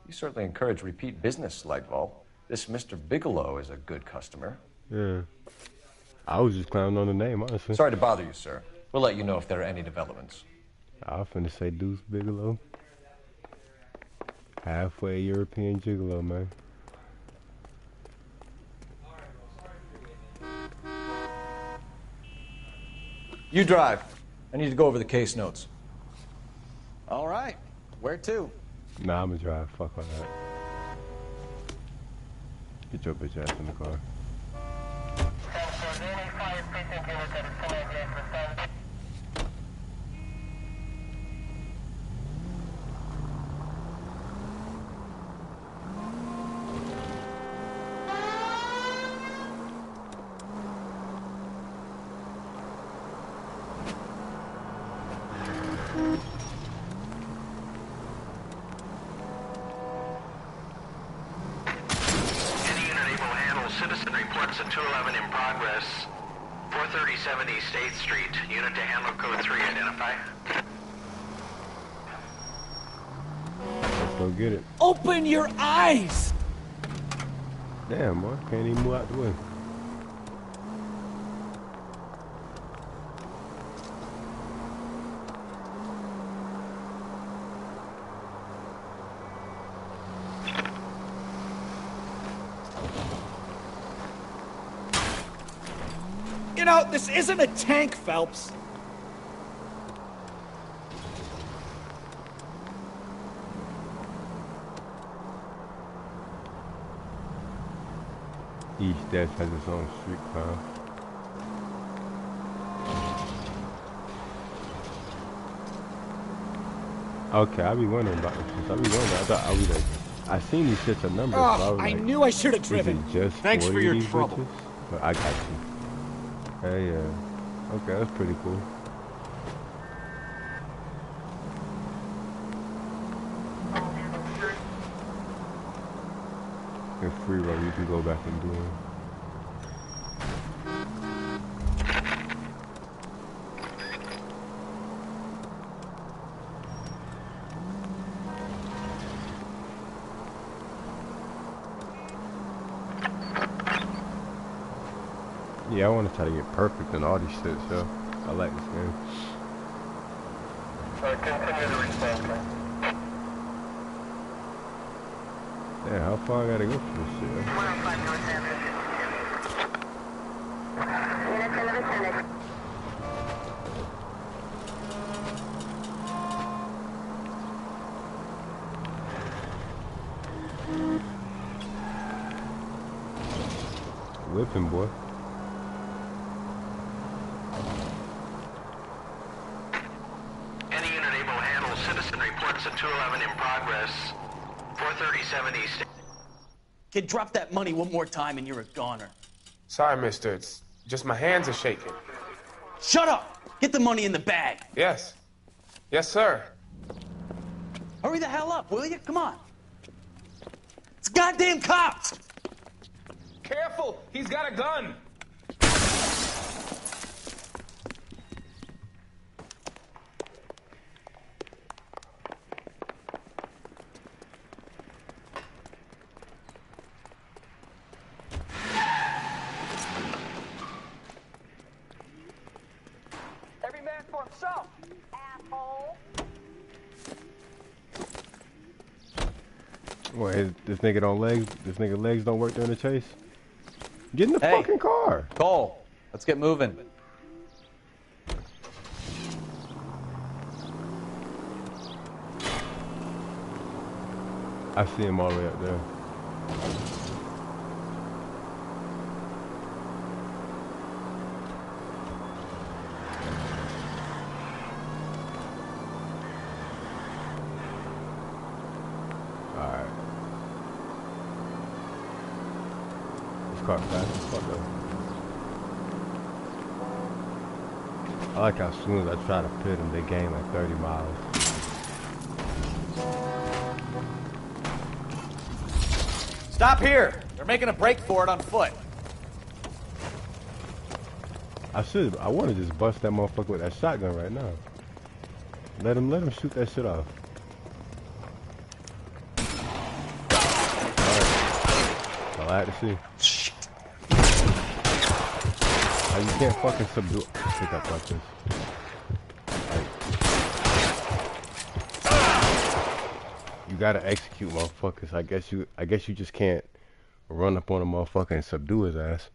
You certainly encourage repeat business, Lightball. This Mr. Bigelow is a good customer. Yeah. I was just clowning on the name, honestly. Sorry to bother you, sir. We'll let you know if there are any developments. I was finna say Deuce Bigelow. Halfway European gigolo, man. You drive. I need to go over the case notes. All right. Where to? Nah, I'm gonna drive. Fuck all that. Get your bitch ass in the car. Citizen reports a 211 in progress. 437 East 8th Street. Unit to handle code 3. Identify. Let's go get it. Open your eyes! Damn, boy. Can't even move out the way. You know, this isn't a tank, Phelps. Each death has its own street crime. Okay, I be wondering about this. I be wondering. I thought I was like, I seen these shits a number. Oh, so I like, knew I should have driven. Just Thanks for your trouble. Bitches? But I got you. Hey, okay, that's pretty cool. In free roam, you can go back and do it. Yeah, I want to try to get perfect in all these shit, so I like this game. Continue the response. Yeah, how far I gotta go for this shit? Whipping, boy. Any unit able to handle citizen reports a 211 in progress. 437 East. Kid, drop that money one more time and you're a goner. Sorry, mister. It's just my hands are shaking. Shut up! Get the money in the bag. Yes. Yes, sir. Hurry the hell up, will you? Come on. It's goddamn cops! Careful! He's got a gun! Every man for himself, asshole. Wait, this nigga don't legs? This nigga legs don't work during the chase? Get in the fucking car. Cole, let's get moving. I see him all the way up there. Alright. This car fast as fuck though. I like how soon as I try to pit them, they gain like 30 miles. Stop here! They're making a break for it on foot. I want to just bust that motherfucker with that shotgun right now. Let him shoot that shit off. Alright. All I had to see. How you can't fucking subdue. Pick up like this. You gotta execute motherfuckers. I guess you just can't run up on a motherfucker and subdue his ass.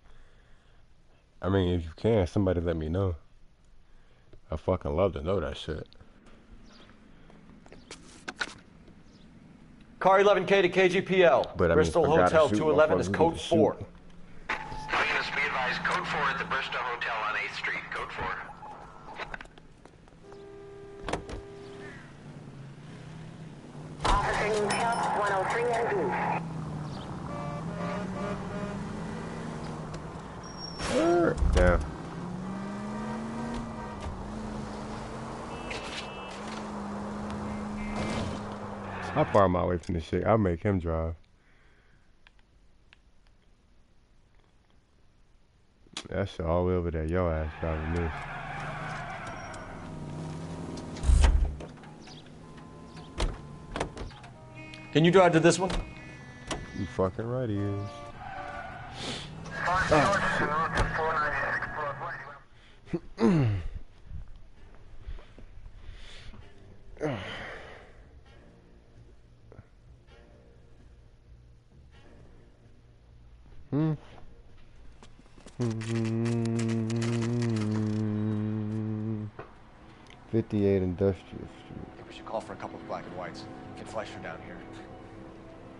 I mean, if you can, somebody let me know. I fucking love to know that shit. Car 11K to KGPL. But I mean, Bristol if I gotta Hotel shoot 211 is motherfuckers, code we 4. can All units be advised, code 4 at the Bristow Hotel on 8th Street. Code 4. Officer needs help, 103 and Damn. How far am I away from this shit? I'll make him drive. That shit all the way over there. Your ass driving this. Can you drive to this one? You fucking right he is. Hmm. 58 Industrial Street. We should call for a couple of black and whites. Get Fleischer down here.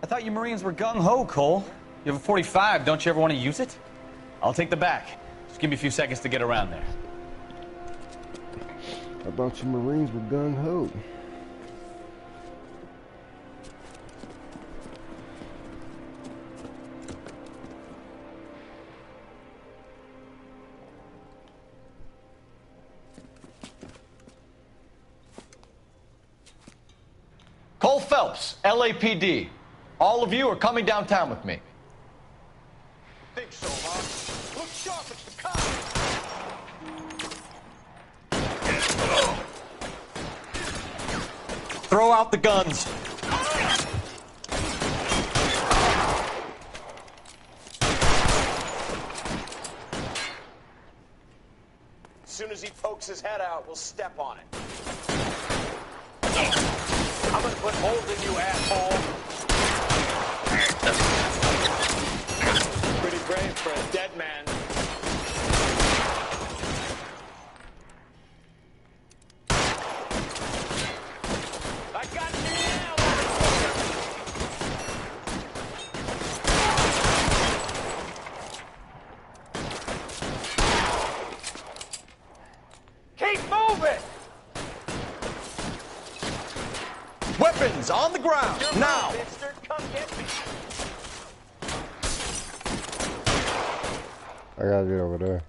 I thought you Marines were gung-ho, Cole. You have a 45. Don't you ever want to use it? I'll take the back. Just give me a few seconds to get around there. I thought you Marines were gung-ho. Cole Phelps, LAPD. All of you are coming downtown with me. Think so, huh? Look sharp, it's the cops! Throw out the guns. As soon as he pokes his head out, we'll step on it. I'm gonna put holes in you, asshole. Pretty brave for a dead man. I got you now, keep moving! Weapons on the ground, now! Mister, come get me. I gotta get over there.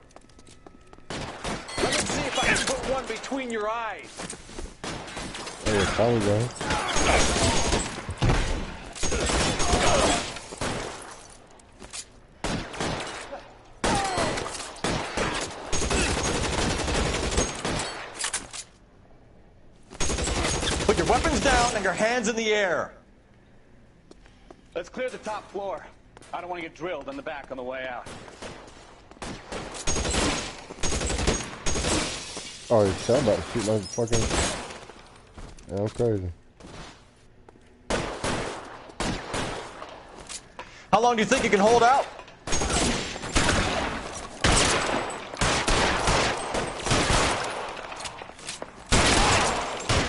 Let me see if I can put one between your eyes. Hey, it's Tommy gun. Put your weapons down and your hands in the air. Let's clear the top floor. I don't want to get drilled in the back on the way out. Oh, shit, I'm about to shoot my fucking... Yeah, I'm crazy. How long do you think you can hold out?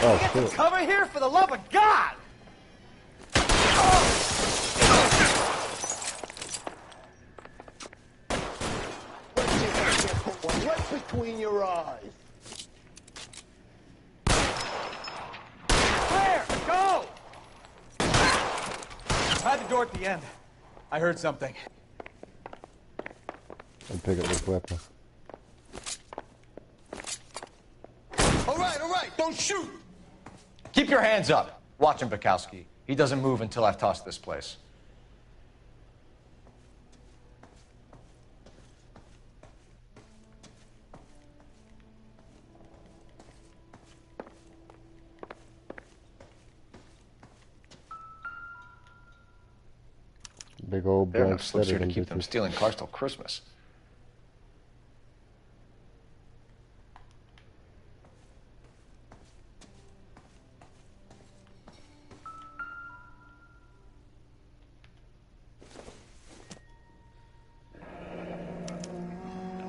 Oh, Get shit. the cover here, for the love of God! What's between your eyes? Clear! Go! Hide the door at the end. I heard something. And pick up this weapon. All right, don't shoot! Keep your hands up. Watch him, Bukowski. He doesn't move until I've tossed this place. Big old There are blank enough slips here setter to keep them bitches. stealing cars till Christmas.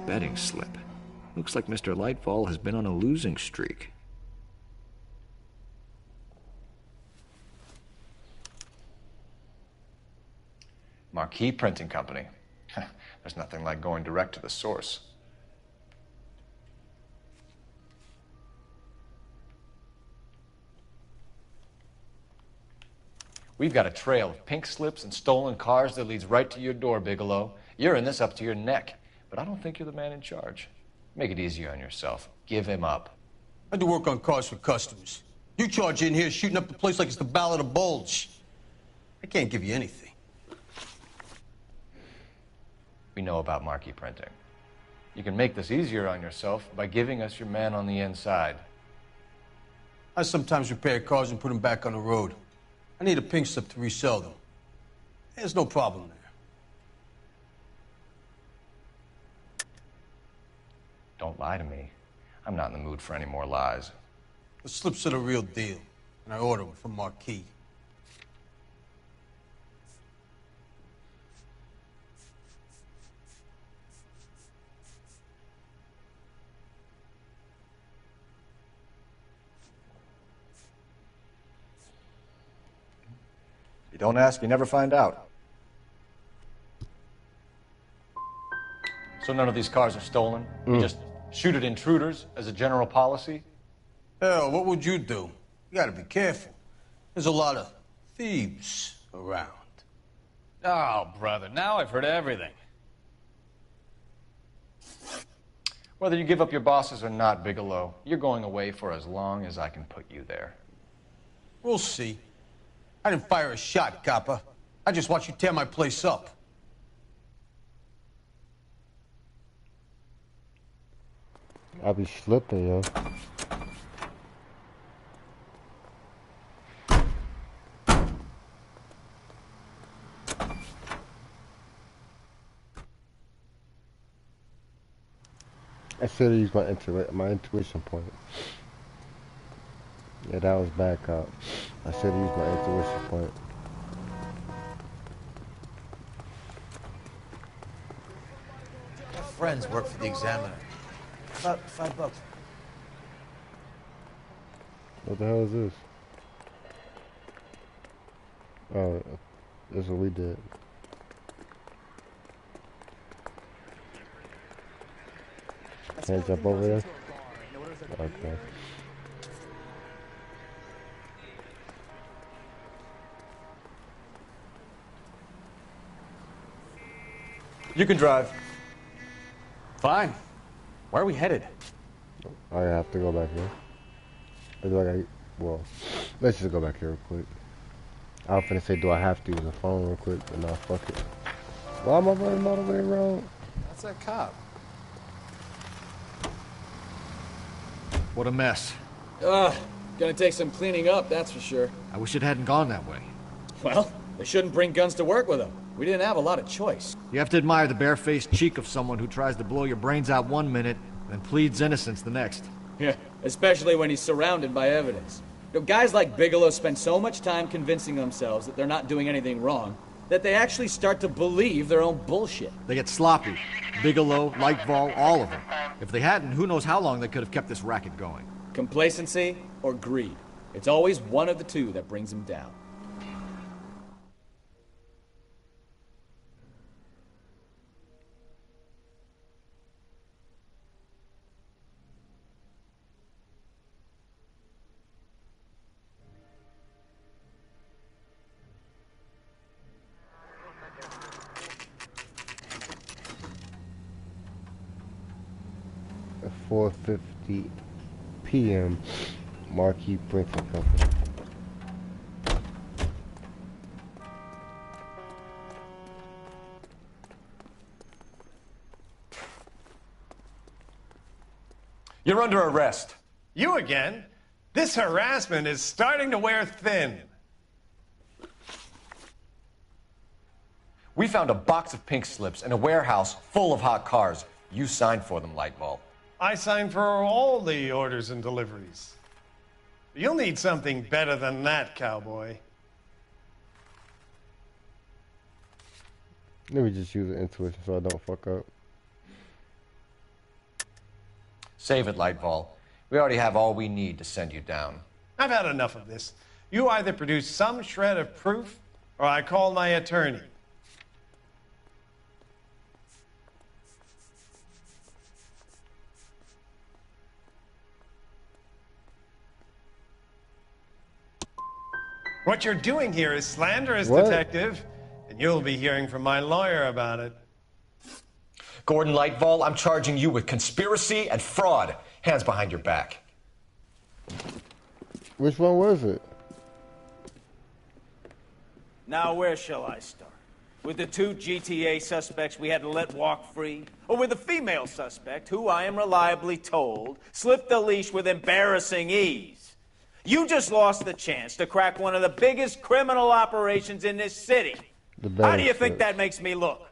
Betting slip. Looks like Mr. Lightfall has been on a losing streak. Marquee Printing Company. There's nothing like going direct to the source. We've got a trail of pink slips and stolen cars that leads right to your door, Bigelow. You're in this up to your neck, but I don't think you're the man in charge. Make it easier on yourself. Give him up. I do work on cars for customers. You charge in here shooting up the place like it's the Ballard of Bulge. I can't give you anything. We know about Marquee Printing. You can make this easier on yourself by giving us your man on the inside. I sometimes repair cars and put them back on the road. I need a pink slip to resell them. There's no problem there. Don't lie to me. I'm not in the mood for any more lies. The slips are the real deal, and I order them from Marquee. You don't ask, you never find out. So none of these cars are stolen? You just shoot at intruders as a general policy? Hell, what would you do? You gotta be careful. There's a lot of thieves around. Oh, brother, now I've heard everything. Whether you give up your bosses or not, Bigelow, you're going away for as long as I can put you there. We'll see. I didn't fire a shot, copper. I just watched you tear my place up. I be slipping, yo. I should have used my intuition point. Yeah, that was bad cop. I should have used my intuition point. My friends work for the Examiner. About $5. What the hell is this? Oh, that's what we did. Can't jump over there? Okay. You can drive. Fine. Where are we headed? I have to go back here. Or do I gotta, well, let's just go back here real quick. I was finna say, do I have to use the phone real quick? But nah, fuck it. Why am I running all the way around? That's that cop. What a mess. Gonna take some cleaning up, that's for sure. I wish it hadn't gone that way. Well, they shouldn't bring guns to work with them. We didn't have a lot of choice. You have to admire the barefaced cheek of someone who tries to blow your brains out one minute and pleads innocence the next. Yeah, especially when he's surrounded by evidence. You know, guys like Bigelow spend so much time convincing themselves that they're not doing anything wrong that they actually start to believe their own bullshit. They get sloppy. Bigelow, Lightfall, all of them. If they hadn't, who knows how long they could have kept this racket going. Complacency or greed. It's always one of the two that brings them down. At 4:50 p.m. Marquee Printing Company. You're under arrest. You again? This harassment is starting to wear thin. We found a box of pink slips in a warehouse full of hot cars. You signed for them, Lightball. I signed for all the orders and deliveries. You'll need something better than that, cowboy. Let me just use the intuition so I don't fuck up. Save it, Lightfall. We already have all we need to send you down. I've had enough of this. You either produce some shred of proof, or I call my attorney. What you're doing here is slanderous, Detective, and you'll be hearing from my lawyer about it. Gordon Lightfall, I'm charging you with conspiracy and fraud. Hands behind your back. Which one was it? Now, where shall I start? With the 2 GTA suspects we had to let walk free? Or with the female suspect, who I am reliably told slipped the leash with embarrassing ease? You just lost the chance to crack one of the biggest criminal operations in this city. How do you think that makes me look?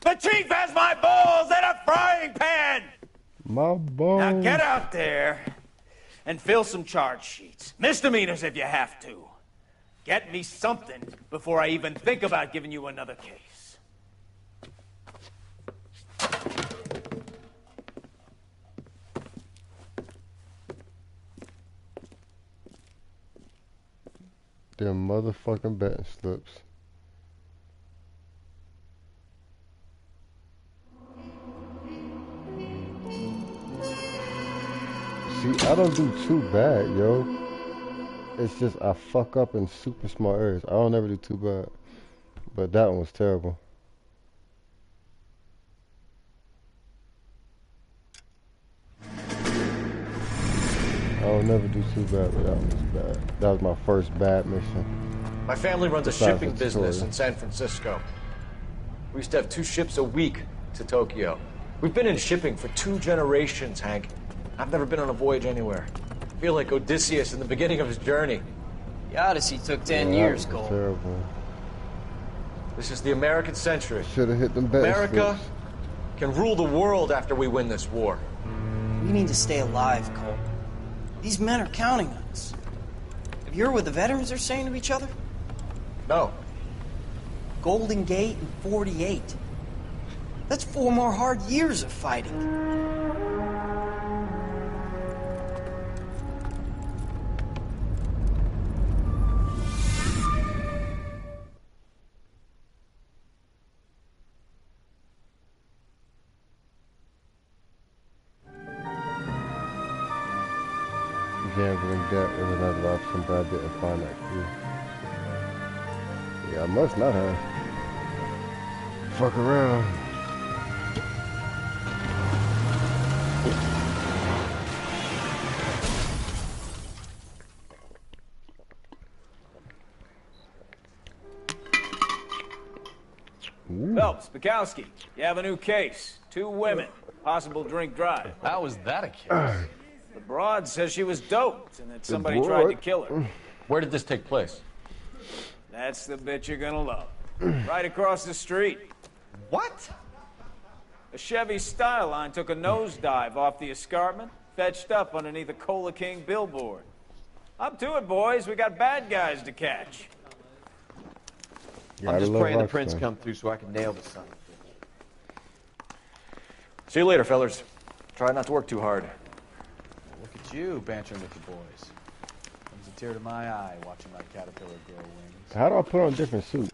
The chief has my balls in a frying pan! My balls. Now get out there and fill some charge sheets. Misdemeanors if you have to. Get me something before I even think about giving you another case. Them motherfucking betting slips. See, I don't do too bad, yo. It's just I fuck up in super small areas. I don't ever do too bad. But that one was terrible. I'll never do too bad, but that one was bad. That was my first bad mission. My family runs a Besides shipping the business story. in San Francisco. We used to have 2 ships a week to Tokyo. We've been in shipping for 2 generations, Hank. I've never been on a voyage anywhere. I feel like Odysseus in the beginning of his journey. The Odyssey took 10 years, Cole. Terrible. This is the American century. Should have hit them betting America slips. can rule the world after we win this war. We need to stay alive, Cole. These men are counting on us. Have you heard what the veterans are saying to each other? No. Golden Gate and 48. That's 4 more hard years of fighting. Gambling debt was another option, but I didn't find that clue. Yeah, I must not have. Fuck around. Phelps, Bukowski, you have a new case. 2 women, possible drink drive. How was that a case? The broad says she was doped and that somebody tried to kill her. Where did this take place? That's the bit you're gonna love. Right across the street. What? A Chevy Styline took a nosedive off the escarpment, fetched up underneath a Cola King billboard. Up to it, boys. We got bad guys to catch. I'm just praying the prints come through so I can nail the son. See you later, fellers. Try not to work too hard. Look at you bantering with the boys. Comes a tear to my eye watching my caterpillar grow wings. How do I put on a different suit?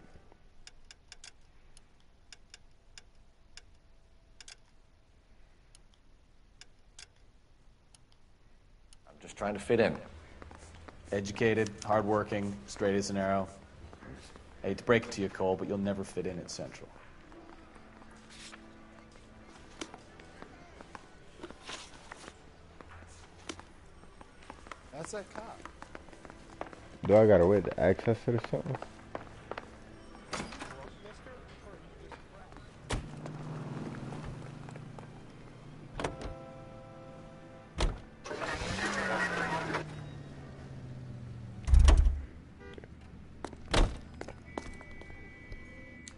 I'm just trying to fit in. Educated, hardworking, straight as an arrow. I hate to break it to you, Cole, but you'll never fit in at Central. That's that cop. Do I gotta wait to access it or something?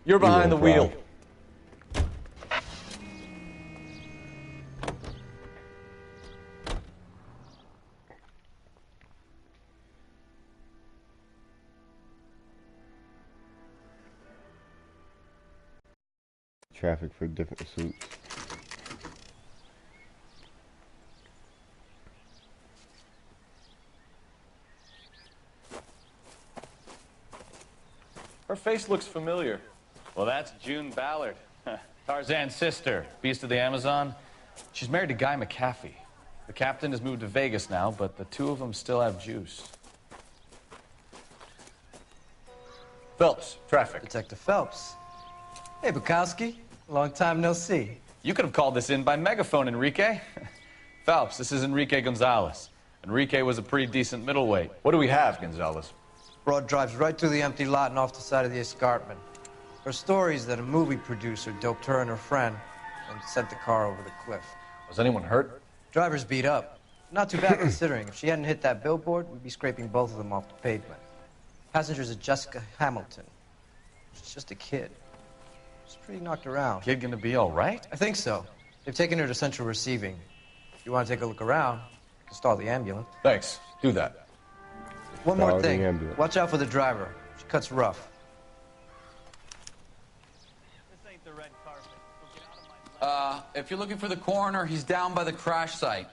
You're behind the wheel. Traffic for different suits. Her face looks familiar. Well, that's June Ballard. Tarzan's sister, beast of the Amazon. She's married to Guy McAfee. The captain has moved to Vegas now, but the two of them still have juice. Phelps, traffic. Detective Phelps. Hey, Bukowski. Long time no see. You could have called this in by megaphone, Enrique. Phelps, this is Enrique Gonzalez. Enrique was a pretty decent middleweight. What do we have, Gonzalez? Broad drives right through the empty lot and off the side of the escarpment. Her story is that a movie producer doped her and her friend and sent the car over the cliff. Was anyone hurt? Driver's beat up. Not too bad considering. If she hadn't hit that billboard, we'd be scraping both of them off the pavement. Passenger's a Jessica Hamilton. She's just a kid. She's pretty knocked around. Kid gonna be all right? I think so. They've taken her to central receiving. If you want to take a look around, you can stall the ambulance. Thanks. Do that. One more thing. Watch out for the driver. She cuts rough. If you're looking for the coroner, he's down by the crash site.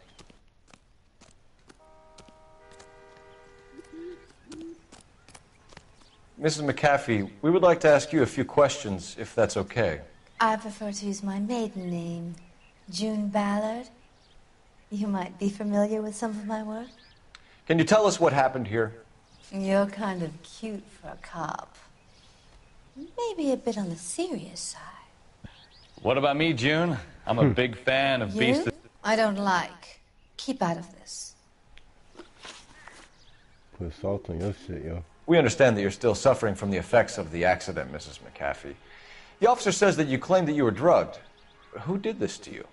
Mrs. McAfee, we would like to ask you a few questions, if that's okay. I prefer to use my maiden name, June Ballard. You might be familiar with some of my work. Can you tell us what happened here? You're kind of cute for a cop. Maybe a bit on the serious side. What about me, June? I'm a big fan of Beast. I don't like. Keep out of this. Put salt on your shit, yo. We understand that you're still suffering from the effects of the accident, Mrs. McAfee. The officer says that you claimed that you were drugged. Who did this to you?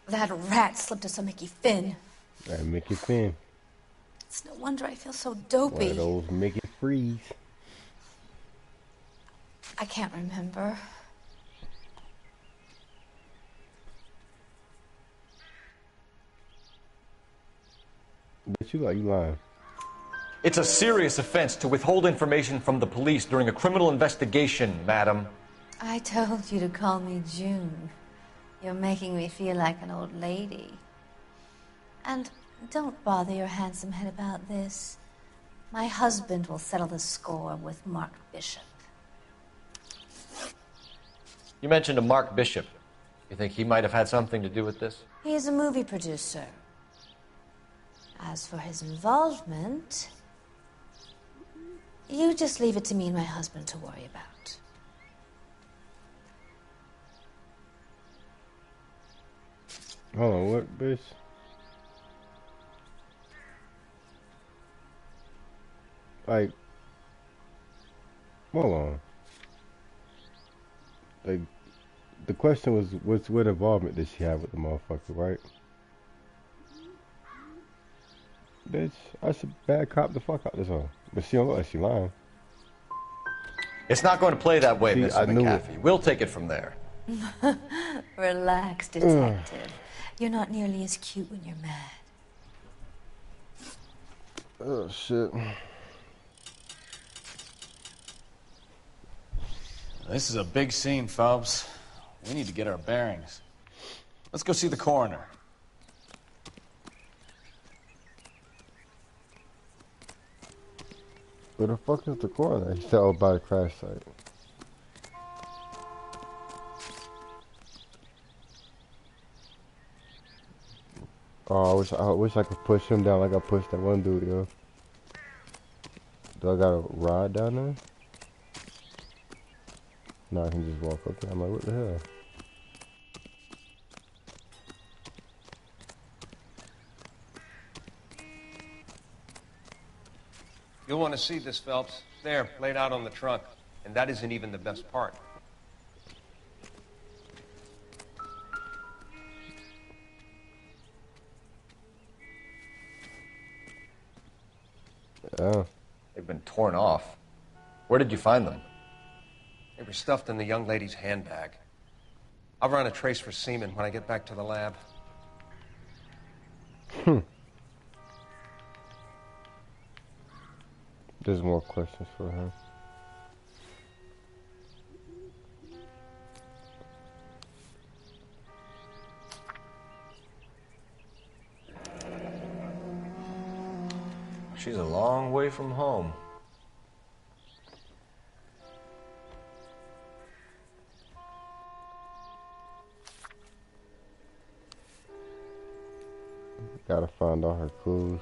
That rat slipped us a Mickey Finn. That Mickey Finn. It's no wonder I feel so dopey. One of those Mickey Freeze. I can't remember. Bet you lying. It's a serious offense to withhold information from the police during a criminal investigation, madam. I told you to call me June. You're making me feel like an old lady. And don't bother your handsome head about this. My husband will settle the score with Mark Bishop. You mentioned a Mark Bishop. You think he might have had something to do with this? He is a movie producer. As for his involvement, you just leave it to me and my husband to worry about. Hold on, what, bitch? Like, hold on. Like, the question was, what involvement did she have with the motherfucker, right? Bitch, I should bad cop the fuck out this one. But she don't look like she lying. It's not going to play that way, See, Mrs. I knew McAfee. We'll take it from there. Relax, detective. You're not nearly as cute when you're mad. Oh, shit. This is a big scene, Phelps. We need to get our bearings. Let's go see the coroner. Where the fuck is the coroner? He said, oh, by the crash site. Oh, I wish I could push him down like I pushed that one dude, yo. Do I gotta ride down there? No, I can just walk up there. I'm like, what the hell? You'll want to see this, Phelps. There, laid out on the trunk. And that isn't even the best part. Oh. They've been torn off. Where did you find them? They were stuffed in the young lady's handbag. I'll run a trace for semen when I get back to the lab. There's more questions for her. She's a long way from home. Gotta find all her clues.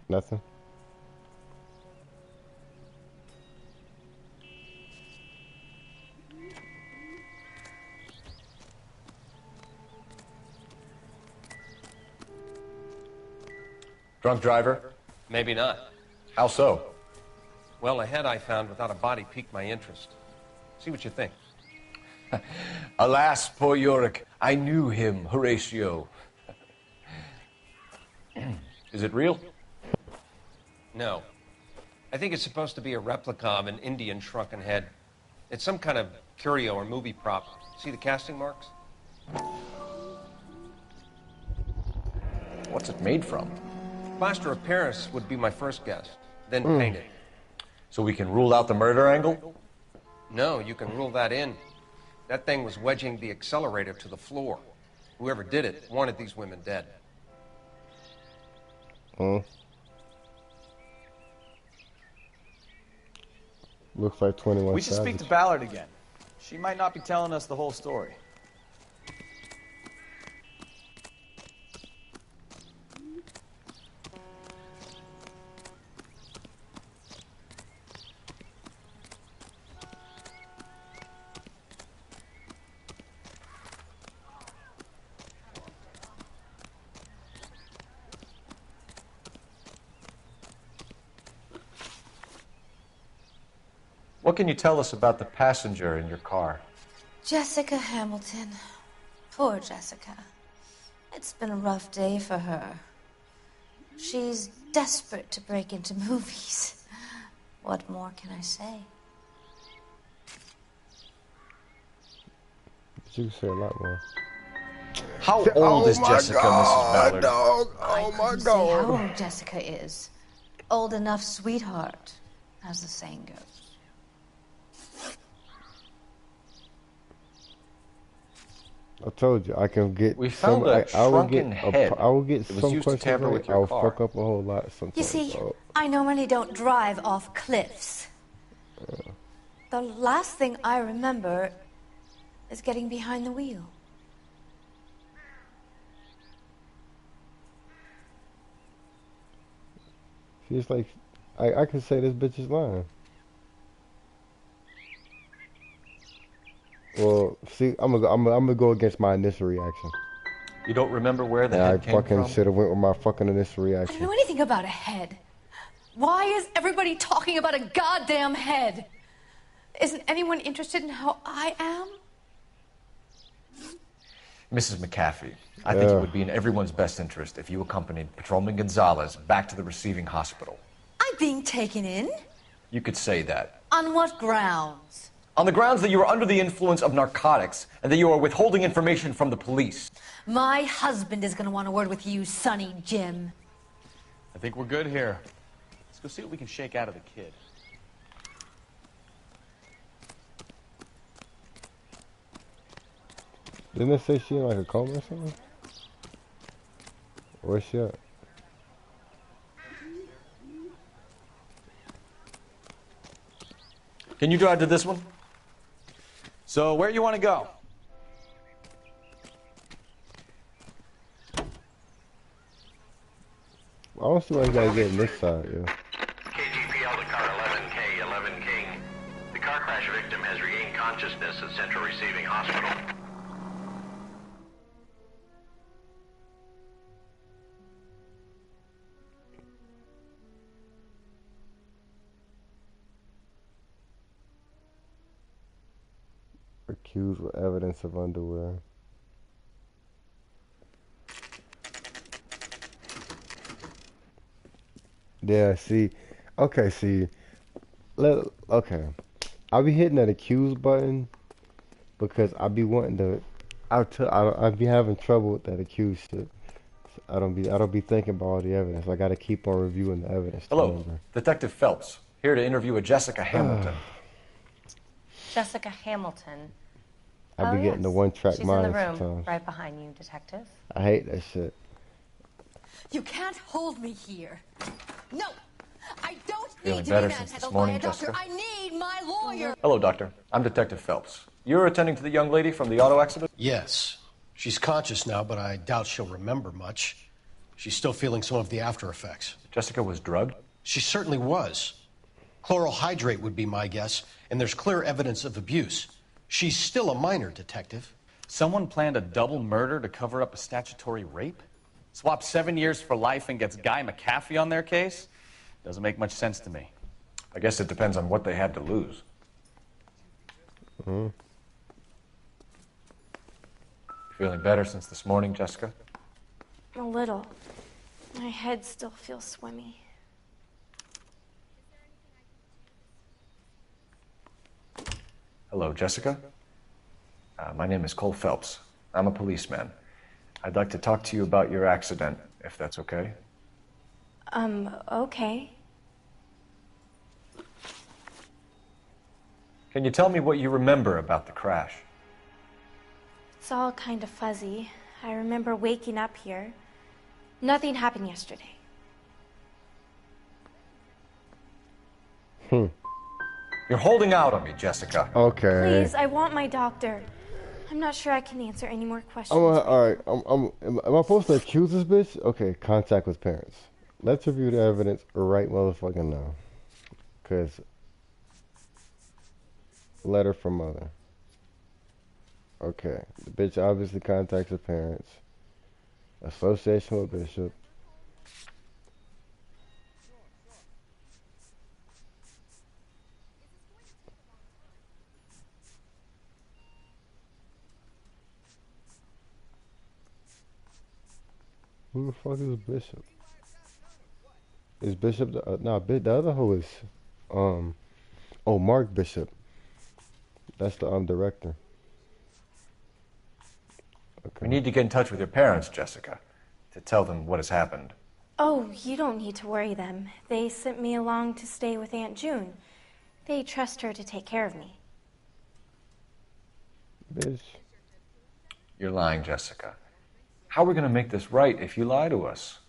Nothing. Drunk driver? Maybe not. How so? Well, a head I found without a body piqued my interest. See what you think. Alas, poor Yorick, I knew him, Horatio. Is it real? No. I think it's supposed to be a replica of an Indian shrunken head. It's some kind of curio or movie prop. See the casting marks? What's it made from? Plaster of Paris would be my first guess, then painted. So we can rule out the murder angle? No, you can rule that in. That thing was wedging the accelerator to the floor. Whoever did it wanted these women dead. Looks like 21 We should speak to Ballard again. She might not be telling us the whole story. What can you tell us about the passenger in your car? Jessica Hamilton. Poor Jessica. It's been a rough day for her. She's desperate to break into movies. What more can I say? You can say a lot more. How old is Jessica, Mrs. Ballard? Dog. I couldn't say how old Jessica is. Old enough, sweetheart, as the saying goes. I told you I can get. We found a shrunken head. I will get It was some used to questions tamper right. with your I'll car. fuck up a whole lot sometimes. You see, so. I normally don't drive off cliffs. The last thing I remember is getting behind the wheel. She's like, I can say this bitch is lying. Well, see, I'm gonna go against my initial reaction. You don't remember where the head came I fucking from? should have went with my fucking initial I reaction. don't know anything about a head. Why is everybody talking about a goddamn head? Isn't anyone interested in how I am? Mrs. McAfee, I think it would be in everyone's best interest if you accompanied Patrolman Gonzalez back to the receiving hospital. I'm being taken in? You could say that. On what grounds? On the grounds that you are under the influence of narcotics and that you are withholding information from the police. My husband is going to want a word with you, Sonny Jim. I think we're good here. Let's go see what we can shake out of the kid. Didn't it say she in like a coma or something? Where's she at? Can you drive to this one? So, where you want to go? I don't see why you gotta get in this side, yo. KGPL to car 11K, 11 King. The car crash victim has regained consciousness at Central Receiving Hospital. Accused with evidence of underwear. Yeah, see. Okay, see. Okay. I'll be hitting that accused button because I be wanting to. I be having trouble with that accused shit. I don't be thinking about all the evidence. I gotta keep on reviewing the evidence. Hello, Detective Phelps, here to interview a Jessica Hamilton. Jessica Hamilton. I be getting the one-track She's mind in the room, sometimes. right behind you, Detective. I hate that shit. You can't hold me here. No! I don't Feeling need to better be since this manhandled by morning, a doctor. Jessica? I need my lawyer. Hello, Doctor. I'm Detective Phelps. You're attending to the young lady from the auto accident? Yes. She's conscious now, but I doubt she'll remember much. She's still feeling some of the after effects. Jessica was drugged? She certainly was. Chloral hydrate would be my guess, and there's clear evidence of abuse. She's still a minor, Detective. Someone planned a double murder to cover up a statutory rape? Swap 7 years for life and gets Guy McAfee on their case? Doesn't make much sense to me. I guess it depends on what they had to lose. Feeling better since this morning, Jessica? A little. My head still feels swimmy. Hello, Jessica. My name is Cole Phelps. I'm a policeman. I'd like to talk to you about your accident, if that's okay. Okay. Can you tell me what you remember about the crash? It's all kind of fuzzy. I remember waking up here. Nothing happened yesterday. You're holding out on me, Jessica. Okay. Please, I want my doctor. I'm not sure I can answer any more questions. Alright, am I supposed to accuse this bitch? Okay, contact with parents. Let's review the evidence right motherfucking now. Cause letter from mother. Okay, the bitch obviously contacts her parents. Association with Bishop. Who the fuck is Bishop? Is Bishop the the other hoe is oh, Mark Bishop. That's the director. Okay. We need to get in touch with your parents, Jessica, to tell them what has happened. Oh, you don't need to worry them. They sent me along to stay with Aunt June. They trust her to take care of me. Bitch. You're lying, Jessica. How are we going to make this right if you lie to us?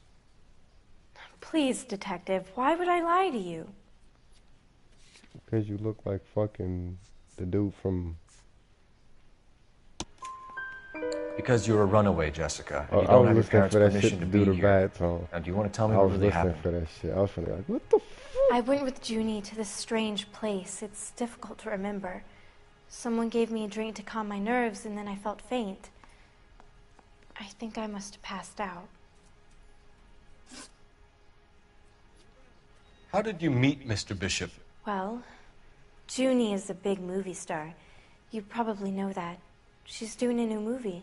Please, Detective, why would I lie to you? Because you look like fucking the dude from... Because you're a runaway, Jessica. And Oh, you I don't was have your listening parents' for that permission shit to to be do the here. bad song. Now, do you want to tell me I what was really listening happened? for that shit. I was finna be like, what the I went with Junie to this strange place. It's difficult to remember. Someone gave me a drink to calm my nerves, and then I felt faint. I think I must have passed out. How did you meet Mr. Bishop? Well, Junie is a big movie star. You probably know that. She's doing a new movie.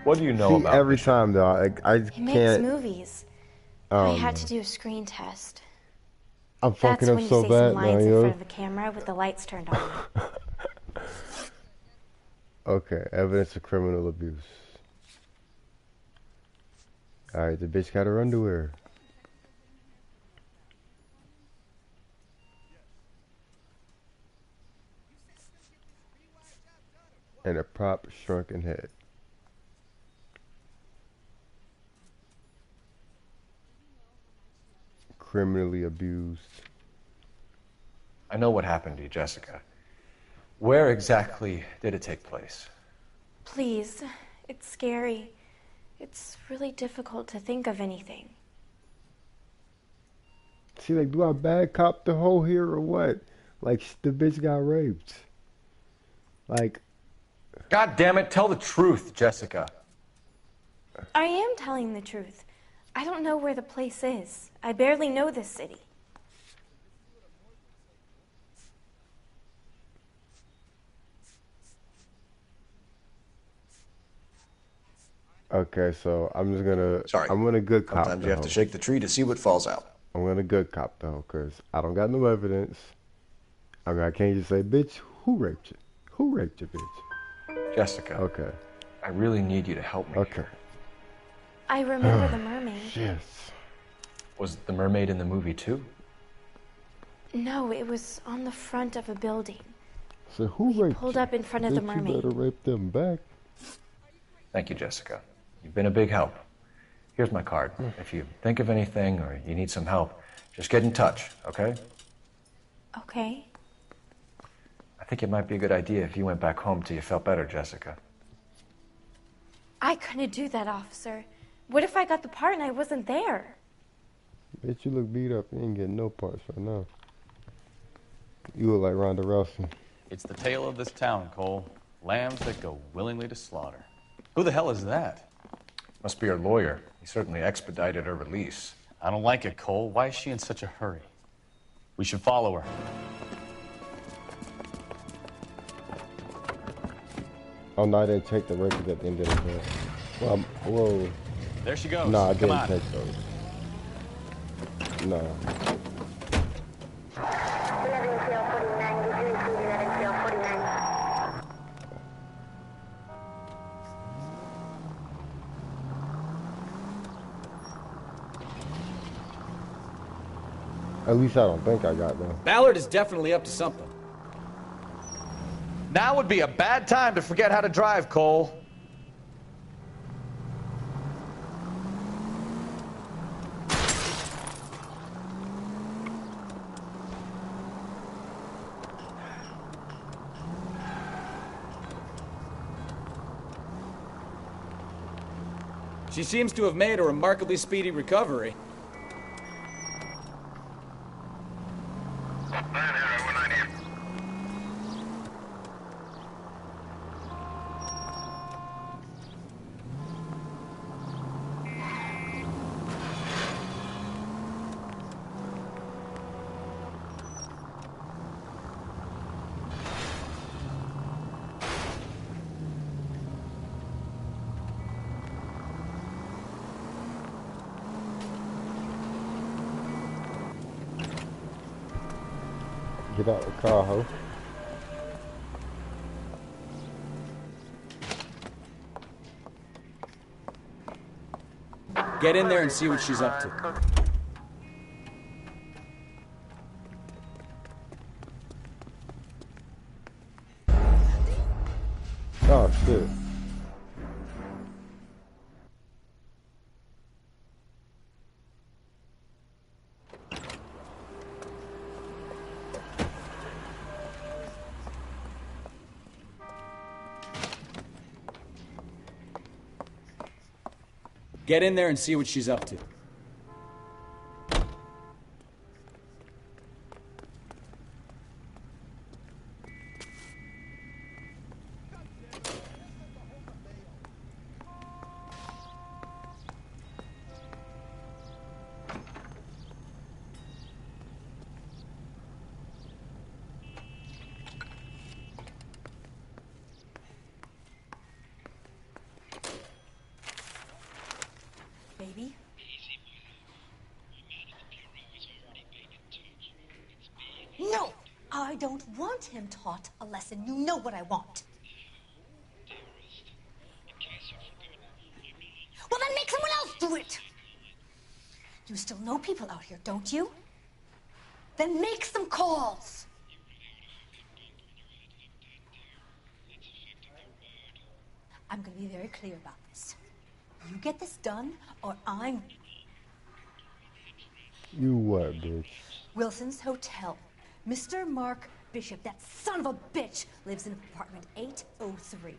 What do you know about every Bishop? time though, I He makes can't. movies. I had to do a screen test. I'm fucking That's up when you so say bad some now, lines in yo. front of a camera with the lights turned on. Okay, evidence of criminal abuse. Alright, the bitch got her underwear. And a prop shrunken head. Criminally abused. I know what happened to you, Jessica. Where exactly did it take place? Please, it's scary. It's really difficult to think of anything. See, like, do I bad cop the hoe here or what? Like, the bitch got raped. Like... God damn it, tell the truth, Jessica. I am telling the truth. I don't know where the place is. I barely know this city. Okay, so I'm just gonna... Sorry. I'm gonna good cop Sometimes the you have hoe. to shake the tree to see what falls out. I'm gonna good cop though, cause I don't got no evidence. I mean, I can't just say, bitch, who raped you? Who raped you, bitch? Jessica. Okay. I really need you to help me. Okay. I remember the mermaid. Yes. Was the mermaid in the movie too? No, it was on the front of a building. So who raped Pulled up in front of the You mermaid. better rape them back. Thank you, Jessica. You've been a big help. Here's my card. If you think of anything or you need some help, just get in touch, okay? Okay. I think it might be a good idea if you went back home till you felt better, Jessica. I couldn't do that, officer. What if I got the part and I wasn't there? Bet you look beat up. You ain't getting no parts right now. You look like Ronda Rousey. It's the tale of this town, Cole. Lambs that go willingly to slaughter. Who the hell is that? Must be her lawyer. He certainly expedited her release. I don't like it, Cole. Why is she in such a hurry? We should follow her. Oh no, I didn't take the records at the end of the day. Well, whoa. There she goes. No, I Come didn't on. take those. No. At least I don't think I got them. Ballard is definitely up to something. Now would be a bad time to forget how to drive, Cole. She seems to have made a remarkably speedy recovery. Get out the car, ho. Get in there and see what she's up to. Oh, shit. Get in there and see what she's up to. Baby? No! I don't want him taught a lesson. You know what I want. Well, then make someone else do it! You still know people out here, don't you? Then make some calls! I'm gonna be very clear about this. You get this done, or I'm... You what, bitch? Wilson's Hotel. Mr. Mark Bishop, that son of a bitch, lives in apartment 803.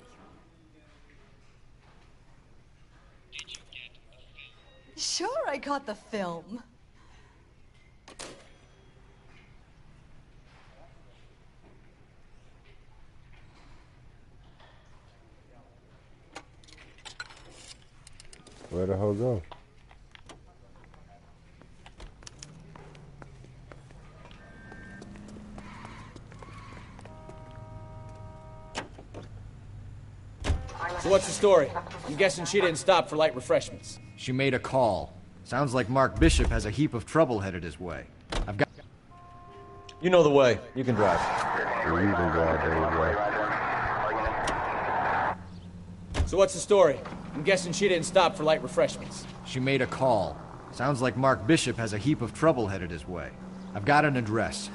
Sure, I got the film. Where the hell go? So what's the story? I'm guessing she didn't stop for light refreshments. She made a call. Sounds like Mark Bishop has a heap of trouble headed his way. I've got... You know the way. You can drive. You can drive, baby. So what's the story? I'm guessing she didn't stop for light refreshments. She made a call. Sounds like Mark Bishop has a heap of trouble headed his way. I've got an address.